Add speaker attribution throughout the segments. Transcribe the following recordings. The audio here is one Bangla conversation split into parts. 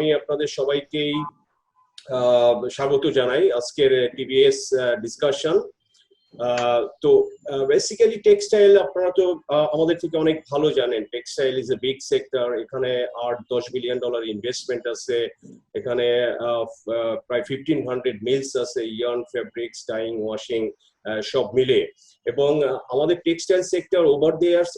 Speaker 1: আমি আপনাদের সবাইকেই স্বাগত জানাই আজকের টিভিএস ডিসকাশন। তো বেসিক্যালি টেক্সটাইল আপনারা তো আমাদের থেকে অনেক ভালো জানেন, textile is a big sector. এখানে $8-10 বিলিয়ন ইনভেস্টমেন্ট আছে, এখানে প্রায় 1500 মিলস আছে, ইয়ার্ন, ফেব্রিক্স, ডাইং, ওয়াশিং সব মিলে। এবং আমাদের textile sector over the years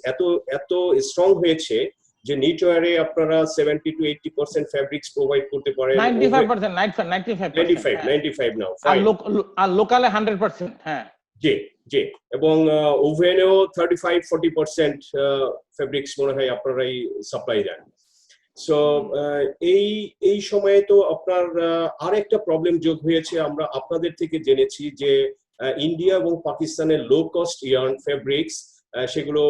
Speaker 1: এত স্ট্রং হয়েছে যে নিটওয়্যারে আপনারা 70 to 80% ফেব্রিক্স প্রোভাইড করতে পারেন। 95 নাও,
Speaker 2: আর লোকালে 100%। হ্যাঁ
Speaker 1: জি জি। এবং ওভেনেও 35-40% ফেব্রিক্স মনে হয় আপনারাই সাপ্লাই দেন। সো এই সময়ে তো আপনার আর একটা প্রবলেম যোগ হয়েছে, আমরা আপনাদের থেকে জেনেছি যে ইন্ডিয়া এবং পাকিস্তানের লো কস্ট ইয়ার্ন ফেব্রিক্স সেগুলো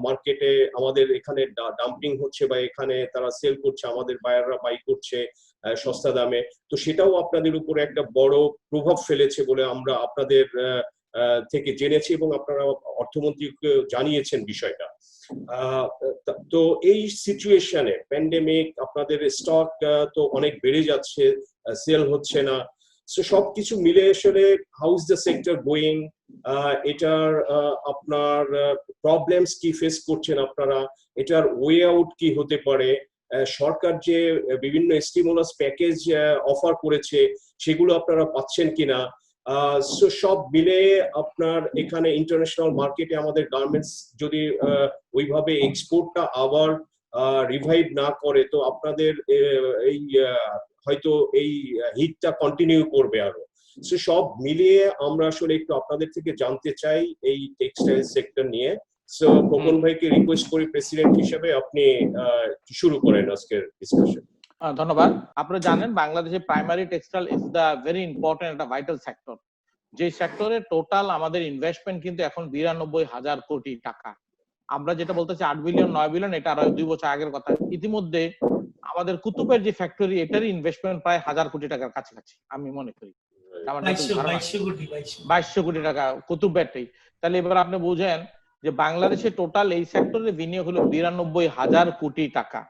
Speaker 1: মার্কেটে আমাদের এখানে ডাম্পিং হচ্ছে বা এখানে তারা সেল করছে, আমাদের বায়াররা বাই করছে সস্তা দামে। তো সেটাও আপনাদের উপরে একটা বড় প্রভাব ফেলেছে বলে আমরা আপনাদের থেকে জেনেছি এবং আপনারা অর্থমন্ত্রীকে জানিয়েছেন বিষয়টা। তো এই সিচুয়েশনে প্যান্ডেমিক, আপনাদের স্টক তো অনেক বেড়ে যাচ্ছে, সেল হচ্ছে না। সো সবকিছু মিলে আসলে how is the sector going, এটার আপনার প্রবলেমস কি ফেস করছেন আপনারা, এটার ওয়ে আউট কি হতে পারে, সরকার যে বিভিন্ন স্টিমুলাস প্যাকেজ অফার করেছে সেগুলো আপনারা পাচ্ছেন কিনা, সব মিলে আপনার এখানে ইন্টারন্যাশনাল মার্কেটে আমাদের গার্মেন্টস যদি ওইভাবে এক্সপোর্টটা আবার রিভাইভ না করে তো আপনাদের এই হয়তো এই হিটটা কন্টিনিউ করবে আরো। সব মিলিয়ে আমরা আসলে একটু আপনাদের থেকে জানতে চাই এই টেক্সটাইল সেক্টর নিয়ে। সো খোকন ভাইকে রিকোয়েস্ট করি প্রেসিডেন্ট হিসেবে আপনি শুরু করেন আজকের ডিসকাশন।
Speaker 2: ধন্যবাদ। আপনারা জানেন বাংলাদেশে primary textile is the very important একটা ভাইটাল সেক্টর। যে সেক্টরে টোটাল আমাদের ইনভেস্টমেন্ট কিন্তু এখন 92,000 কোটি টাকা। আমরা যেটা বলতেছি 8 বিলিয়ন 9 বিলিয়ন, এটা আরো 2 বছর আগের কথা। ইতিমধ্যে আমাদের কুতুবের যে ফ্যাক্টরি, এটারই ইনভেস্টমেন্ট প্রায় 1000 কোটি টাকার কাছাকাছি আমি মনে করি। 2200 কোটি টাকা কুতুবেরটাই। তাহলে এবার আপনি বুঝেন যে বাংলাদেশে টোটাল এই সেক্টরে বিনিয়োগ হলো 92,000 কোটি টাকা।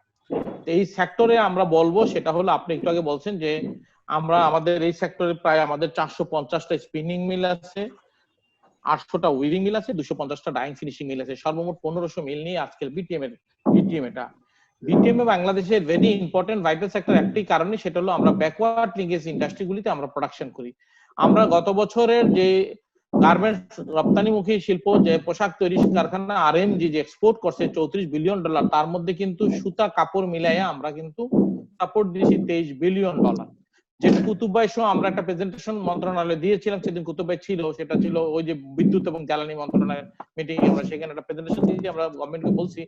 Speaker 2: এই সেক্টরে আমরা বলবো সেটা হলো, আপনি একটু আগে বলছেন যে আমরা আমাদের এই সেক্টরে প্রায় আমাদের 450টা স্পিনিং মিল আছে, 800টা উইভিং মিল আছে, 250টা ডাইং ফিনিশিং মিল আছে, সর্বমোট 1500 মিল নিয়ে আজকাল বিটিএম এ বাংলাদেশের ভেরি ইম্পর্টেন্ট ভাইটাল সেক্টর একটি কারণে, সেটা হলো আমরা ব্যাকওয়ার্ড লিঙ্কেজ ইন্ডাস্ট্রিগুলিতে আমরা প্রোডাকশন করি। আমরা গত বছরের যে গার্মেন্টস রপ্তানিমুখী শিল্প, যে পোশাক তৈরি কারখানা আরএমজি যে এক্সপোর্ট করছে $34 বিলিয়ন, তার মধ্যে কিন্তু সুতা কাপড় মিলাইয়া আমরা কিন্তু সাপোর্ট দিয়েছি $23 বিলিয়ন। যেটা কুতুব ভাই সহ আমরা একটা প্রেজেন্টেশন মন্ত্রণালয়ে দিয়েছিলাম, সেদিন কুতুব ভাই ছিল, সেটা ছিল ওই যে বিদ্যুৎ এবং জ্বালানি মন্ত্রণালয়ের মিটিং এ। আমরা সেখানে একটা প্রেজেন্টেশন দিয়ে আমরা গভর্নমেন্টকে বলছি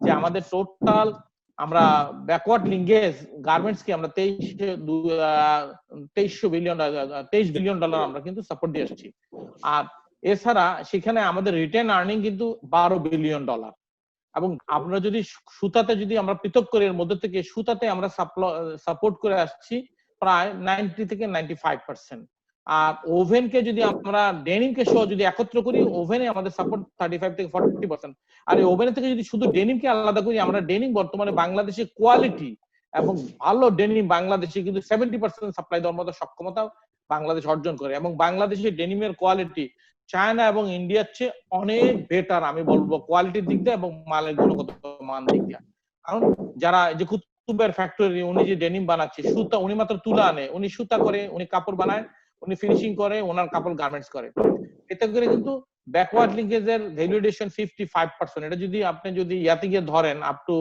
Speaker 2: যে আমাদের টোটাল আমরা ব্যাকওয়ার্ড লিঙ্কেজ গার্মেন্টস কি আমরা $23 বিলিয়ন আমরা কিন্তু সাপোর্ট দিয়ে আসছি। আর এছাড়া সেখানে আমাদের রিটেন আর্নিং কিন্তু $12 বিলিয়ন। এবং আপনারা যদি সুতাতে যদি আমরা পৃথক করি, এর মধ্যে থেকে সুতাতে আমরা সাপোর্ট করে আসছি প্রায় 90 থেকে 95%। আর ওভেনকে যদি আমরা ডেনিমকে সহ যদি একত্র করি, ওভেনে আমাদের সাপোর্ট 35 থেকে 40%। আর এই ওভেন থেকে যদি শুধু ডেনিমকে আলাদা করি, আমরা ডেনিম বর্তমানে বাংলাদেশে কোয়ালিটি এবং ভালো ডেনিম বাংলাদেশে কিন্তু 70% সাপ্লাই দেওয়ার মতো সক্ষমতা বাংলাদেশ অর্জন করে। এবং বাংলাদেশের ডেনিমের কোয়ালিটি চায়না এবং ইন্ডিয়ার চেয়ে অনেক বেটার আমি বলবো, কোয়ালিটির দিক দিয়ে এবং মালের গুণগত মান দিক দিয়ে। কারণ যারা যে কুতুবের ফ্যাক্টরি, উনি যে ডেনিম বানাচ্ছে, সুতা উনি মাত্র তুলা আনে, উনি সুতা করে, উনি কাপড় বানায়, উনি ফিনিশিং করে, ওনার কাপড় গার্মেন্টস করে। এতে করে কিন্তু ব্যাকওয়ার্ড লিঙ্কেজের ভ্যালুয়েশন 55%। এটা যদি আপনি যদি ইয়াতে গিয়ে ধরেন আপ টু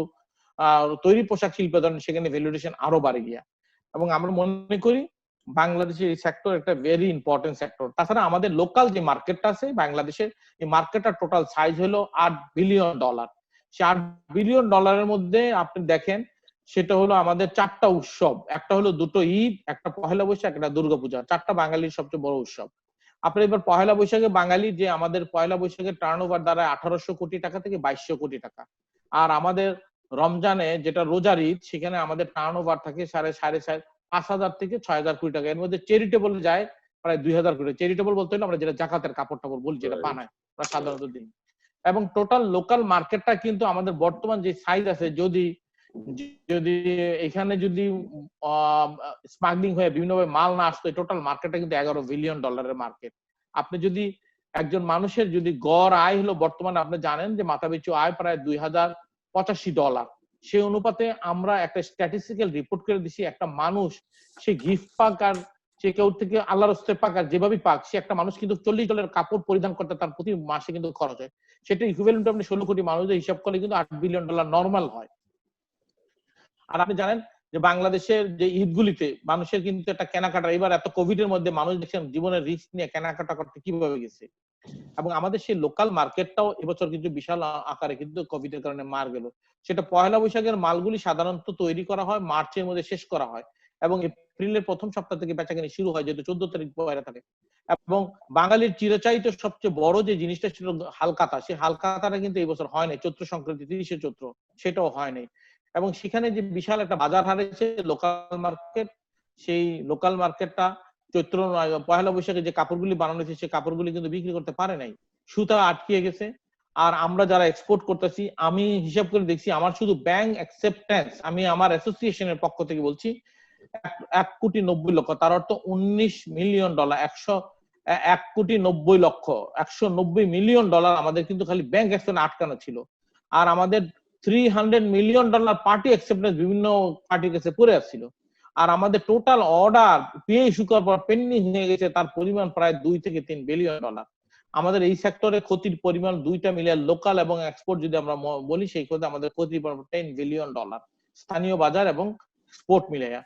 Speaker 2: তৈরি পোশাক শিল্পে ধরেন, সেখানে ভ্যালুয়েশন আরো বাড়ে গিয়া। এবং আমরা মনে করি বাংলাদেশের এই সেক্টর একটা ভেরি ইম্পর্টেন্ট সেক্টর। তাছাড়া আমাদের লোকাল যে মার্কেটটা আছে বাংলাদেশের, এই মার্কেটটার টোটাল সাইজ হলো $8 বিলিয়ন। সেই $8 বিলিয়ন মধ্যে আপনি দেখেন সেটা হলো আমাদের 4টা উৎসব, একটা হলো দুটো ঈদ, একটা পহেলা বৈশাখ, একটা দুর্গাপূজা, 4টা বাঙালির সবচেয়ে বড় উৎসব। আপনার এবার পহেলা বৈশাখে বাঙালি যে আমাদের পহেলা বৈশাখের টার্নওভার দাঁড়ায় 1800 কোটি টাকা থেকে 2200 কোটি টাকা। আর আমাদের রমজানে যেটা রোজার ঈদ, সেখানে আমাদের টার্নওভার থাকে 5,500 থেকে 6,000 কোটি টাকা। এর মধ্যে চ্যারিটেবল যায় প্রায় 2,000 কোটি। চ্যারিটেবল বলতে হলে আমরা যেটা জাকাতের কাপড় টাপড় বলি, যেটা বানায় আমরা সাধারণত দিই। এবং টোটাল লোকাল মার্কেটটা কিন্তু আমাদের বর্তমান যে সাইজ আছে, যদি যদি এখানে যদি স্মাগলিং হয়ে বিভিন্নভাবে মাল না আসতো, টোটাল মার্কেটটা কিন্তু $11 বিলিয়ন মার্কেট। আপনি যদি একজন মানুষের যদি গড় আয় হলো বর্তমানে আপনি জানেন যে মাথাপিছু আয় প্রায় $2085, সেই অনুপাতে আমরা একটা স্ট্যাটিস্টিক্যাল রিপোর্ট করে দিছি, একটা মানুষ সে গিফট পাক আর সে কেউ থেকে আল্লাহর হস্তে পাক আর যেভাবে পাক, সে একটা মানুষ কিন্তু $40 কাপড় পরিধান করতে তার প্রতি মাসে কিন্তু খরচ হয়। সেটা ইকুইভ্যালেন্ট আপনি 16 কোটি মানুষের হিসাব করলে কিন্তু $8 বিলিয়ন নর্মাল হয়। আর আপনি জানেন যে বাংলাদেশের যে ঈদগুলিতে মানুষের কিন্তু একটা কেনাকাটা, এবার এত কোভিড এর মধ্যে মানুষ দেখছেন জীবনের রিস্ক নিয়ে কেনাকাটা করতে কিভাবে গেছে, এবং আমাদের সেই লোকাল মার্কেটটাও এবছর কিন্তু বিশাল আকারে কিন্তু কোভিড এর কারণে মার গেল। সেটা পয়লা বৈশাখের মালগুলি সাধারণত তৈরি করা হয়, মার্চের মধ্যে শেষ করা হয় এবং এপ্রিলের প্রথম সপ্তাহ থেকে বেচাকেনি শুরু হয়, যেহেতু 14 তারিখ পয়লা থাকে। এবং বাঙালির চিরচাহিত সবচেয়ে বড় যে জিনিসটা ছিল হালকাতা, সেই হালকাতাটা কিন্তু এই বছর হয় নাই। চৈত্র সংক্রান্তি 30শে চৈত্র সেটাও হয় নাই। এবং সেখানে যে বিশাল একটা বাজার হারিয়েছে লোকাল মার্কেট, সেই লোকাল মার্কেটটা চৈত্র পয়লা বৈশাখে যে কাপড়গুলি বানানো হয়েছে সেই কাপড়গুলি কিন্তু বিক্রি করতে পারে নাই, সুতা আটকে গেছে। আর আমরা যারা এক্সপোর্ট করতেছি, আমি হিসাব করে দেখছি আমার শুধু ব্যাংক অ্যাকসেপ্টেন্স, আমি আমার অ্যাসোসিয়েশনের পক্ষ থেকে বলছি, 1,90,00,000, তার অর্থ $19 মিলিয়ন, 1,90,00,000 মিলিয়ন আমাদের কিন্তু খালি ব্যাংক অ্যাকসেপ্টেন্স আটকানো ছিল। আর আমাদের $300 মিলিয়ন পার্টি অ্যাকসেপ্টেন্স বিভিন্ন পার্টির কাছে পড়ে আসছিল। আর আমাদের টোটাল অর্ডার পেয়ে শুকার পর পেন্ডিং হয়ে গেছে, তার পরিমাণ প্রায় $2 থেকে $3 বিলিয়ন। আমাদের এই সেক্টরে ক্ষতির পরিমাণ দুইটা মিলিয়ে লোকাল এবং এক্সপোর্ট যদি আমরা বলি, সেই ক্ষেত্রে আমাদের ক্ষতির পরিমাণ $10 বিলিয়ন, স্থানীয় বাজার এবং এক্সপোর্ট মিলিয়ে।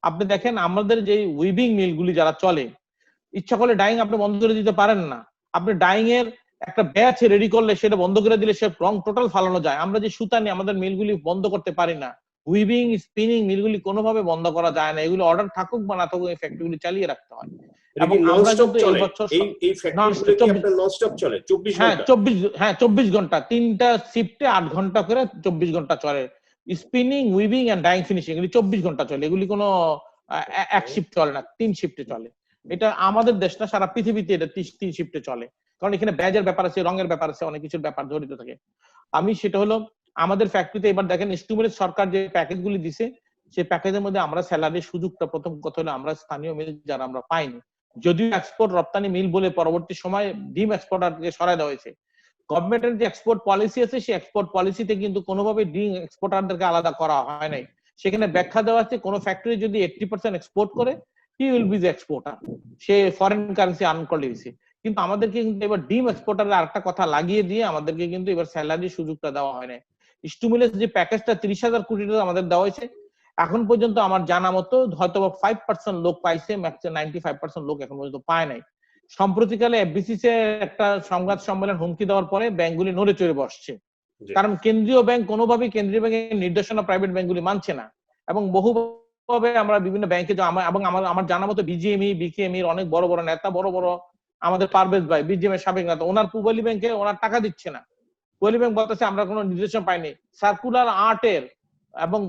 Speaker 2: আপনি দেখেন আমাদের যে উইভিং মিলগুলি যারা চলে, ইচ্ছা করলে ডাইং আপনি বন্ধ করে দিতে পারেন না। আপনি ডাইং এর একটা ব্যাচ রেডি করলে সেটা বন্ধ করে দিলে সে রং টোটাল ফালানো যায়। আমরা যে সুতা নিয়ে আমাদের মিলগুলি বন্ধ করতে পারি না, উইভিং স্পিনিং মিলগুলি কোনোভাবে বন্ধ করা যায় না। এগুলো অর্ডার থাকুক বা না থাকুক এই ফ্যাক্টরিগুলি চালিয়ে রাখতে হয়।
Speaker 1: এবং আমরা কিন্তু এই বছর এই ফ্যাক্টরিগুলো কি আপনার ননস্টপ চলে 24 ঘন্টা?
Speaker 2: হ্যাঁ 24 ঘন্টা, 3টা শিফটে 8 ঘন্টা করে 24 ঘন্টা চলে। Spinning, weaving and dyeing finishing এগুলি 24 ঘন্টা চলে। এগুলি কোনো এক শিফট চলে না, 3 শিফটে চলে। এটা আমাদের দেশ না, সারা পৃথিবীতে এটা 3 শিফটে চলে, কারণ এখানে ব্যাজের ব্যাপার আছে, রঙের ব্যাপার আছে, অনেক কিছুর ব্যাপার জড়িত থাকে। আমি সেটা হলো আমাদের ফ্যাক্টরিতে এবার দেখেন স্টিমুলাস সরকার যে প্যাকেজগুলি দিছে, সেই প্যাকেজের মধ্যে আমরা স্যালারির সুযোগটা প্রথম কথা হলো আমরা স্থানীয় মিল যারা আমরা পাইনি, যদিও এক্সপোর্ট রপ্তানি মিল বলে পরবর্তী সময় ডিম এক্সপোর্টারকে সরাই দেওয়া হয়েছে। গভর্নমেন্টের যে এক্সপোর্ট পলিসি আছে, সেই এক্সপোর্ট পলিসিতে কিন্তু কোনোভাবে ডিম এক্সপোর্টারদেরকে আলাদা করা হয় নাই। সেখানে ব্যাখ্যা দেওয়া আছে কোন ফ্যাক্টরি যদি 80% এক্সপোর্ট করে, he will be the exporter, say foreign currency earn করলে দিছে। কিন্তু আমাদেরকে কিন্তু এবার ডিম এক্সপোর্টারের আরেকটা কথা লাগিয়ে দিয়ে আমাদেরকে কিন্তু এবার স্যালারির সুযোগটা দেওয়া হয় না। স্টিমুলাস যে প্যাকেজটা 30,000 কোটি টাকা আমাদের দেওয়া হয়েছে, এখন পর্যন্ত আমার জানা মতো হয়তো 5% লোক পাইছে, ম্যাক্সিমাম 95% লোক এখন পর্যন্ত পায় নাই। সম্প্রতিকালে এফবিসিসি একটা সংবাদ সম্মেলন হুমকি দেওয়ার পরে ব্যাংকগুলি নড়ে চড়ে বসছে, কারণ কেন্দ্রীয় ব্যাংক কোনোভাবেই কেন্দ্রীয় ব্যাংকের নির্দেশনা প্রাইভেট ব্যাংকগুলি মানছে না। এবং বহুভাবে আমরা বিভিন্ন ব্যাংকে এবং আমার জানা মতো বিজিএমই, বিকেএমই অনেক বড় বড় নেতা, বড় বড় আমাদের পারভেজ ভাই বিজিএম এর সাবেক নেতা, ওনার পূবালী ব্যাংকে ওনার টাকা দিচ্ছে না। পূবালী ব্যাংক বলতেছে আমরা কোনো নির্দেশনা পাইনি। সার্কুলার 8-এর এবং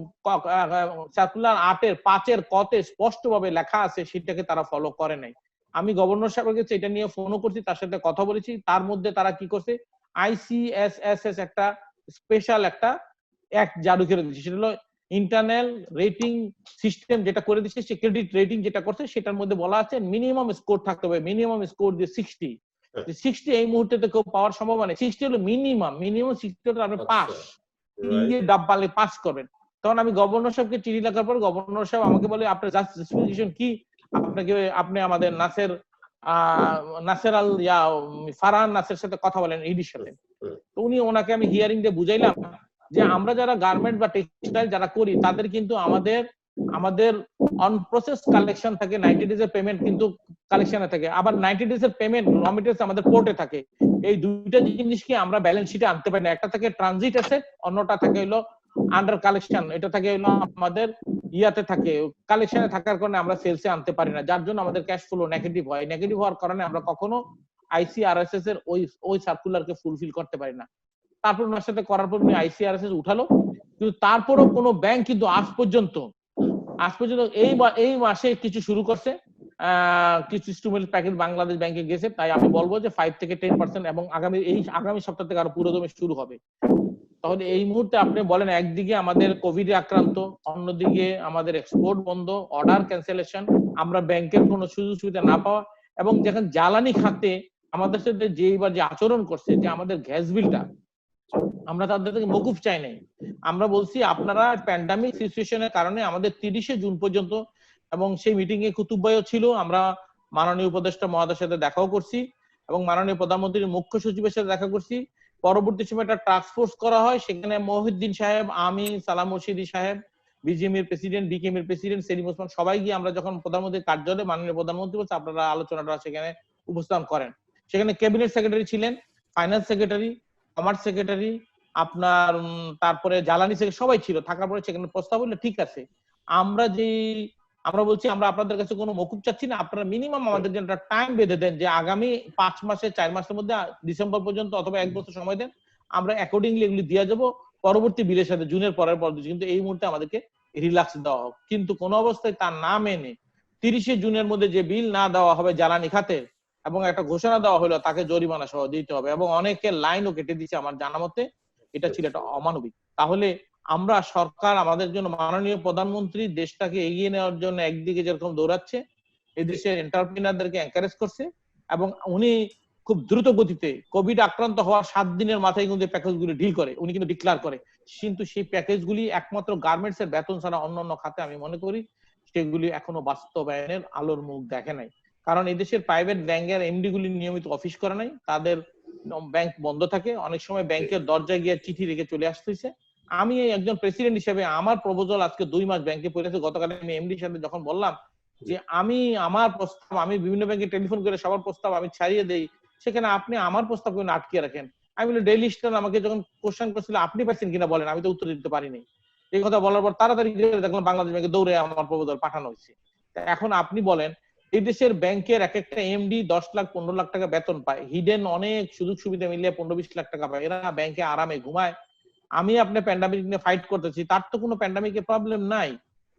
Speaker 2: সার্কুলার 8-এর 5-এর কতে স্পষ্ট ভাবে লেখা আছে, সেটাকে তারা ফলো করে নাই। আমি গভর্নর সাহেবের কাছে এটা নিয়ে ফোনও করছি, তার সাথে কথা বলেছি। তার মধ্যে তারা কি করছে, আইসিএসএস একটা স্পেশাল একটা অ্যাক্ট জারি করে দিচ্ছে, সেটা হলো ইন্টারনাল রেটিং সিস্টেম যেটা করে দিচ্ছে, সে ক্রেডিট রেটিং যেটা করছে সেটার মধ্যে বলা আছে মিনিমাম স্কোর থাকতে হবে, মিনিমাম স্কোর দিয়ে 60 এই মুহূর্তে তো কেউ পাওয়ার সম্ভব মানে 60 হলো মিনিমাম 60 হলে আপনি পাস, ডাব্বালে পাস করবেন। তখন আমি গভর্নর সাহেবকে চিঠি লেখার পর গভর্নর সাহেব আমাকে বলে আপনার জাস্টিফিকেশন কি, আপনি আমাদের নাসের আল ফারহান নাসের সাথে কথা বলেন, ইডির সাথে। তো উনি ওনাকে আমি হিয়ারিং দিয়ে বুঝাইলাম যে আমরা যারা গার্মেন্ট বা টেক্সটাইল যারা করি তাদের কিন্তু আমাদের অন প্রসেস কালেকশন থাকে, 90 ডেজ এর পেমেন্ট কিন্তু কালেকশনে থাকে, আবার 90 ডেজ এর পেমেন্ট র মেটেরিয়ালস আমাদের পোর্টে থাকে। এই দুইটা জিনিসকে আমরা ব্যালেন্স শিটে আনতে পারি না। একটা থাকে ট্রানজিট অ্যাসেট, অন্যটা থাকে হলো আন্ডার কালেকশন, এটা থাকে হলো আমাদের ইয়াতে থাকে কালেকশনে থাকার কারণে আমরা সেলসে আনতে পারি না, যার জন্য আমাদের ক্যাশ ফ্লো নেগেটিভ হয়। নেগেটিভ হওয়ার কারণে আমরা কখনো আইসিআরএসএস এর ওই সার্কুলারকে ফুলফিল করতে পারি না। তারপর ওনার সাথে করার পর উনি আইসিআরএসএস উঠালো, কিন্তু তারপরও কোনো ব্যাংক কিন্তু আজ পর্যন্ত এই মাসে কিছু শুরু করছে, কিছু স্টুডেন্ট প্যাকেজ বাংলাদেশ ব্যাংকে গেছে। তাই আমি বলবো যে 5 থেকে 10% এবং আগামী সপ্তাহ থেকে আরো পুরোদমে শুরু হবে। তাহলে এই মুহূর্তে আপনি বলেন, একদিকে আমাদের কোভিডে আক্রান্ত, অন্যদিকে আমাদের এক্সপোর্ট বন্ধ, অর্ডার ক্যান্সেলেশন, আমরা ব্যাংকের কোনো সুযোগ সুবিধা না পাওয়া, এবং যেখানে জ্বালানি খাতে আমাদের সাথে যে এবার যে আচরণ করছে, যে আমাদের গ্যাস বিলটা আমরা তাদের থেকে মকুফ চাই নাই। আমরা বলছি আপনারা প্যান্ডামিক সিচুয়েশনের কারণে আমাদের 30শে জুন পর্যন্ত, এবং সেই মিটিং এ কুতুব ভাইও ছিল, আমরা মাননীয় উপদেষ্টা মহোদয়ের সাথে দেখাও করছি এবং মাননীয় প্রধানমন্ত্রীর মুখ্য সচিবের সাথে দেখা করছি। পরবর্তী সময় একটা টাস্ক ফোর্স করা হয়, সেখানে মহিউদ্দিন সাহেব, আমি, সালাম মুর্শিদি সাহেব, বিজিএম এর প্রেসিডেন্ট, বিকেএম এর প্রেসিডেন্ট সেলিম ওসমান, সবাই গিয়ে আমরা যখন প্রধানমন্ত্রীর কার্যালয়ে মাননীয় প্রধানমন্ত্রী বলছে আপনারা আলোচনাটা সেখানে উপস্থাপন করেন। সেখানে ক্যাবিনেট সেক্রেটারি ছিলেন, ফাইন্যান্স সেক্রেটারি, কমার্স সেক্রেটারি, আপনার তারপরে জ্বালানি থেকে সবাই ছিল। থাকার পরে সেখানে প্রস্তাব হলো ঠিক আছে, আমরা বলছি আমরা আপনাদের কাছে কোনো মকুব চাচ্ছি না, আপনারা মিনিমাম আমাদের জন্য একটা টাইম বেঁধে দেন যে আগামী 5 মাসে 4 মাসের মধ্যে ডিসেম্বর পর্যন্ত অথবা 1 বছর সময় দেন, আমরা অ্যাকর্ডিংলি এগুলি দিয়ে যাবো পরবর্তী বিলের সাথে জুনের পরের পর। কিন্তু এই মুহূর্তে আমাদেরকে রিল্যাক্স দেওয়া হোক। কিন্তু কোনো অবস্থায় তা না মেনে 30শে জুনের মধ্যে যে বিল না দেওয়া হবে জ্বালানি খাতে, এবং একটা ঘোষণা দেওয়া হলো তাকে জরিমানা সহ দিতে হবে, এবং অনেকে লাইনও কেটে দিচ্ছে আমার জানা মতে, এটা ছিল একটা অমানবিক। তাহলে আমরা সরকার আমাদের জন্য, মাননীয় প্রধানমন্ত্রী দেশটাকে এগিয়ে নেওয়ার জন্য একদিকে যেরকম দৌড়াচ্ছে, এই দেশের এন্টারপ্রিনারদেরকে এনকারেজ করছে, এবং উনি খুব দ্রুত গতিতে কোভিড আক্রান্ত হওয়ার 7 দিনের মাথায় কিন্তু প্যাকেজগুলি ডিল করে, উনি কিন্তু ডিক্লার করে। কিন্তু সেই প্যাকেজগুলি একমাত্র গার্মেন্টস এর বেতন ছাড়া অন্যান্য খাতে আমি মনে করি সেগুলি এখনো বাস্তবায়নের আলোর মুখ দেখে নাই। কারণ এই দেশের প্রাইভেট ব্যাংকের এমডি গুলি নিয়মিত অফিস করে নাই, তাদের ব্যাংক বন্ধ থাকে, অনেক সময় ব্যাংকের দরজায় গিয়ে চিঠি রেখে চলে আসতেছে। আমি একজন প্রেসিডেন্ট হিসেবে আমার প্রপোজাল আজকে 2 মাস ব্যাংকে পড়েছে। গতকাল আমি এমডির সাথে যখন বললাম যে আমার প্রস্তাব, আমি বিভিন্ন ব্যাংকে টেলিফোন করে সবার প্রস্তাব আমি ছাড়িয়ে দেই, সেখানে আপনি আমার প্রস্তাব কেন আটকে রাখেন? আমি বলি ডেইলি স্টার আমাকে যখন কোশ্চেন করছিল আপনি পাইছেন কিনা বলেন, আমি তো উত্তর দিতে পারিনি। এই কথা বলার পর তাড়াতাড়ি দেখলাম বাংলাদেশ ব্যাংকে দৌড়ে আমার প্রপোজাল পাঠানো হয়েছে। এখন আপনি বলেন, এই দেশের ব্যাংকের এক একটা এমডি 10 লাখ 15 লাখ টাকা বেতন পায়, হিডেন অনেক সুযোগ সুবিধা মিলিয়ে 15-20 লাখ টাকা পায়, এরা ব্যাংকে আরামে ঘুমায়। আমি আপনি প্যান্ডামিক নিয়ে ফাইট করতেছি, তার তো কোনো প্যান্ডামিকের প্রবলেম নাই।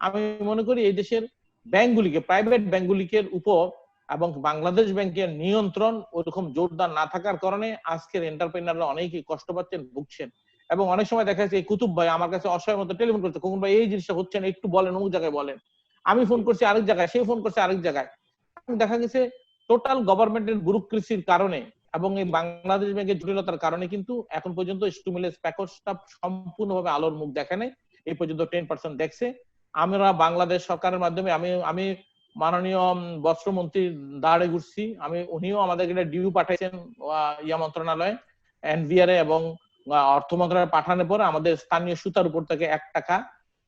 Speaker 2: আমি মনে করি এই দেশের ব্যাংকগুলিকে, প্রাইভেট ব্যাংকগুলিকে উপর এবং বাংলাদেশ ব্যাংকের নিয়ন্ত্রণ ওরকম জোরদার না থাকার কারণে আজকের এন্টারপ্রেনাররা অনেকেই কষ্ট পাচ্ছেন, ভুগছেন। এবং অনেক সময় দেখা যাচ্ছে এই কুতুব ভাই আমার কাছে অসহায় মতো টেলিফোন করছে, কোন ভাই এই জিনিসটা হচ্ছে না, একটু বলেন, অমুক জায়গায় বলেন। আমি ফোন করছি আরেক জায়গায়, সে ফোন করছে আরেক জায়গায়। দেখা গেছে টোটাল গভর্নমেন্টের ব্যুরোক্রেসির কারণে এবং এই বাংলাদেশ ব্যাংকের জটিলতার কারণে কিন্তু এখন পর্যন্ত স্টিমুলাস প্যাকেজটা সম্পূর্ণভাবে আলোর মুখ দেখে নাই। এই পর্যন্ত 10% দেখছে। আমরা বাংলাদেশ সরকারের মাধ্যমে আমি মাননীয় বস্ত্রমন্ত্রীর দ্বারে ঘুরছি, উনিও আমাদেরকে ডিউ পাঠাইছেন ইয়া মন্ত্রণালয়ে, এনভিআর এবং অর্থ মন্ত্রণালয়ে পাঠানোর পরে আমাদের স্থানীয় সুতার উপর থেকে 1 টাকা,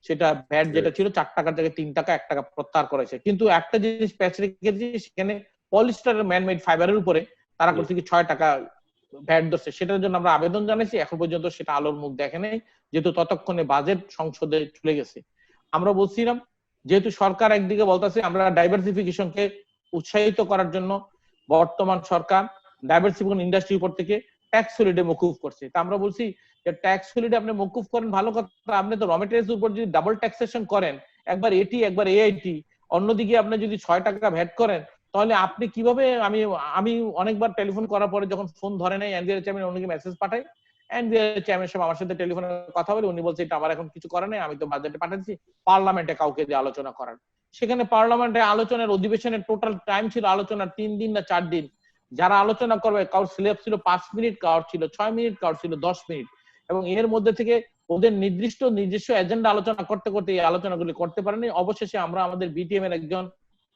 Speaker 2: সেটা ভ্যাট যেটা ছিল 4 টাকার জায়গায় 3 টাকা 1 টাকা প্রত্যাহার করেছে। কিন্তু একটা জিনিস প্যাচ রেখেছে, সেখানে পলিস্টারের ম্যানমেড ফাইবারের উপরে তারা করছে কি 6 টাকা ভ্যাট ধরছে। সেটার জন্য আমরা আবেদন জানাইছি, এখন পর্যন্ত সেটা আলোর মুখ দেখে নাই, যেহেতু ততক্ষণে বাজেট সংসদে চলে গেছে। আমরা বলছিলাম যেহেতু সরকার একদিকে বলতেছে আমরা ডাইভার্সিফিকেশনকে উৎসাহিত করার জন্য বর্তমান সরকার ডাইভার্সিফিকেশন ইন্ডাস্ট্রির উপর থেকে ট্যাক্স হলিডে মকুফ করছে, তা আমরা বলছি যে ট্যাক্স হলিডে আপনি মকুফ করেন ভালো কথা, আপনি তো র মেটেরিয়ালস উপর যদি ডাবল ট্যাক্সেশন করেন, একবার এটি একবার এআইটি, অন্যদিকে আপনি যদি 6 টাকা ভ্যাট করেন, তাহলে আপনি কিভাবে, আমি অনেকবার টেলিফোন করার পরে যখন ফোন ধরে নাই এনবিআর চেয়ারম্যান, অন্যকে মেসেজ পাঠাই, এনবিআর চেয়ারম্যান সাহেব আমার সাথে টেলিফোনে কথা বলে উনি বলছে এটা আমার এখন কিছু করার নেই, আমি তো বাজেটে পাঠাচ্ছি, পার্লামেন্টে কাউকে দিয়ে আলোচনা করার। সেখানে পার্লামেন্টে আলোচনার অধিবেশনের টোটাল টাইম ছিল আলোচনার 3 দিন না 4 দিন। যারা আলোচনা করবে কারোর স্ল্যাব ছিল 5 মিনিট, কারোর ছিল 6 মিনিট, কারোর ছিল 10 মিনিট, এবং এর মধ্যে থেকে ওদের নিজস্ব এজেন্ডা আলোচনা করতে করতে এই আলোচনাগুলি করতে পারেনি। অবশেষে আমরা আমাদের বিটিএম এর একজন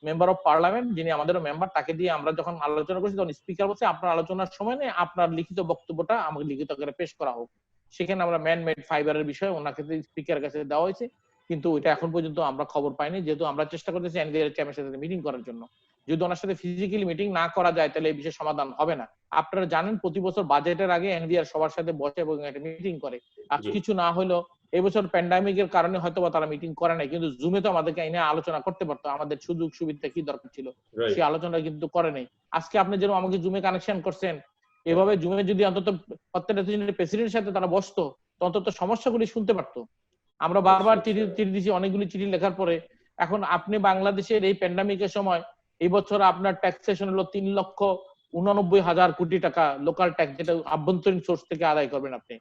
Speaker 2: মেম্বার অফ পার্লামেন্ট, যিনি আমাদেরও মেম্বার, তাকে দিয়ে আমরা যখন আলোচনা করছি তখন স্পিকার বলছে আপনার আলোচনার সময় নেই, আপনার লিখিত বক্তব্যটা আমাকে লিখিত আকারে পেশ করা হোক। সেখানে আমরা ম্যানমেড ফাইবারের বিষয়ে ওনাকে স্পিকারের কাছে দেওয়া হয়েছে, কিন্তু এটা এখন পর্যন্ত আমরা খবর পাইনি, যেহেতু আমরা চেষ্টা করতেছি এনবিআর চেয়ারম্যানের সাথে মিটিং করার জন্য। যদি ওনার সাথে ফিজিক্যালি মিটিং না করা যায় তাহলে এই বিষয়ে সমাধান হবে না। আপনারা জানেন প্রতি বছর বাজেটের আগে এনবিআর সবার সাথে বসে এবং একটা মিটিং করে, আর কিছু না হলেও এবছর প্যান্ডামিকের কারণে হয়তো বা তারা মিটিং করে নাই, কিন্তু জুমে তো আমাদেরকে এনে আলোচনা করতে পারতো, আমাদের সুযোগ সুবিধা কি দরকার ছিল সেই আলোচনা কিন্তু করে নাই। আজকে আপনি যেরকম আমাকে জুমে কানেকশন করছেন, এভাবে জুমে যদি অন্তত প্রত্যেকটা প্রেসিডেন্টের সাথে তারা বসতো, অন্তত সমস্যাগুলি শুনতে পারতো। আমরা বারবার চিঠি দিচ্ছি, অনেকগুলি চিঠি লেখার পরে। এখন আপনি বাংলাদেশের এই প্যান্ডামিকের সময় এই বছর আপনার ট্যাক্সেশন হলো 3,89,000 কোটি টাকা লোকাল ট্যাক্স, যেটা আভ্যন্তরীণ সোর্স থেকে আদায় করবেন আপনি।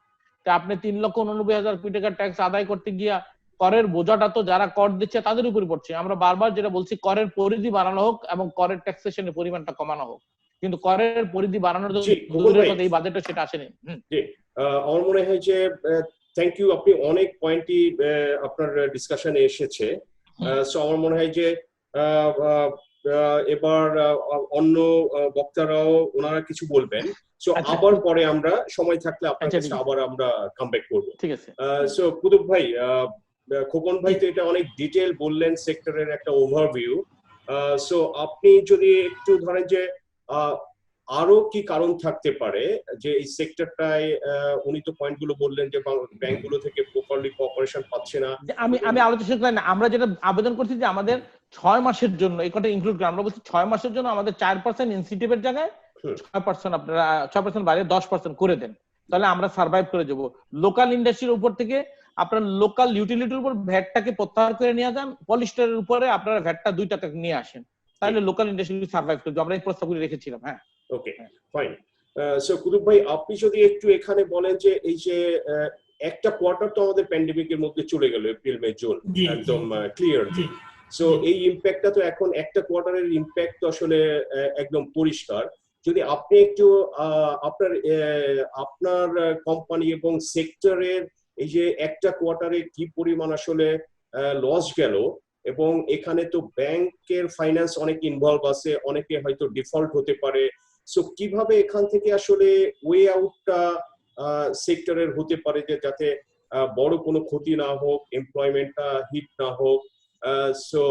Speaker 2: তা আপনি 3,89,000 কোটি টাকার ট্যাক্স আদায় করতে গিয়া করের বোঝাটা তো যারা কর দিচ্ছে তাদের উপর পড়ছে। আমরা বারবার যেটা বলছি, করের পরিধি বাড়ানো হোক এবং করের ট্যাক্সেশনের পরিমাণটা কমানো হোক, কিন্তু করের পরিধি বাড়ানোর দূরের কথা এই বাজেটে সেটা আসেনি।
Speaker 1: জি, আমার মনে হয় যে থ্যাংক ইউ, আপনি অনেক পয়েন্টই আপনার ডিসকাশনে এসেছে। সো আমার মনে হয় যে এবার অন্য বক্তারাও ওনারা কিছু বলবেন। সো আবার পরে আমরা সময় থাকলে আপনার কাছে আবার আমরা কামব্যাক করব।
Speaker 2: ঠিক আছে।
Speaker 1: সো কুতুব ভাই, খোকন ভাই তো এটা অনেক ডিটেইল বললেন, সেক্টরের একটা ওভারভিউ। সো আপনি যদি একটু ধরেন যে আরো কি কারণ থাকতে পারে যে এই সেক্টরটায়, উনি তো পয়েন্টগুলো বললেন যে ব্যাংকগুলো থেকে প্রপারলি কোঅপারেশন পাচ্ছে না।
Speaker 2: আমি আলোচনা করি না, আমরা যেটা আবেদন করছি যে আমাদের 6 মাসের জন্য এই কথা ইনক্লুড করে, আমরা বলছি 6 মাসের জন্য আমাদের 4% ইনসেন্টিভের জায়গায় 6% আপনারা 6% বাইরে 10% করে দেন, তাহলে আমরা সার্ভাইভ করে যাব। লোকাল ইন্ডাস্ট্রির উপর থেকে আপনার লোকাল ইউটিলিটির উপর ভ্যাটটাকে প্রত্যাহার করে নিয়ে যান, পলিস্টারের উপরে আপনারা ভ্যাটটা 2 টাকা নিয়ে আসেন, তাহলে লোকাল ইন্ডাস্ট্রি সার্ভাইভ করবে। আমরা এই প্রস্তাবগুলি রেখেছিলাম। হ্যাঁ,
Speaker 1: ওকে, ফাইন। সো কুতুব ভাই, আপনি যদি একটু এখানে বলেন যে এই যে একটা কোয়ার্টার তো আমাদের প্যান্ডেমিকের মধ্যে চলে গেল, এপ্রিল মে জুন, একদম ক্লিয়ার। সো এই ইম্প্যাক্টটা তো এখন একটা কোয়ার্টারের ইম্প্যাক্ট তো আসলে একদম পরিষ্কার। যদি আপনি একটু আপনার কোম্পানি এবং সেক্টরের এই যে একটা কোয়ার্টারে কি পরিমাণ আসলে লস গেল, এবং এখানে তো ব্যাংকের ফাইন্যান্স অনেক ইনভলভ আছে, অনেকে হয়তো ডিফল্ট হতে পারে, সো কিভাবে এখান থেকে আসলে ওয়ে আউটটা সেক্টরের হতে পারে যে যাতে বড় কোনো ক্ষতি না হোক, এমপ্লয়মেন্টটা হিট না হোক, সো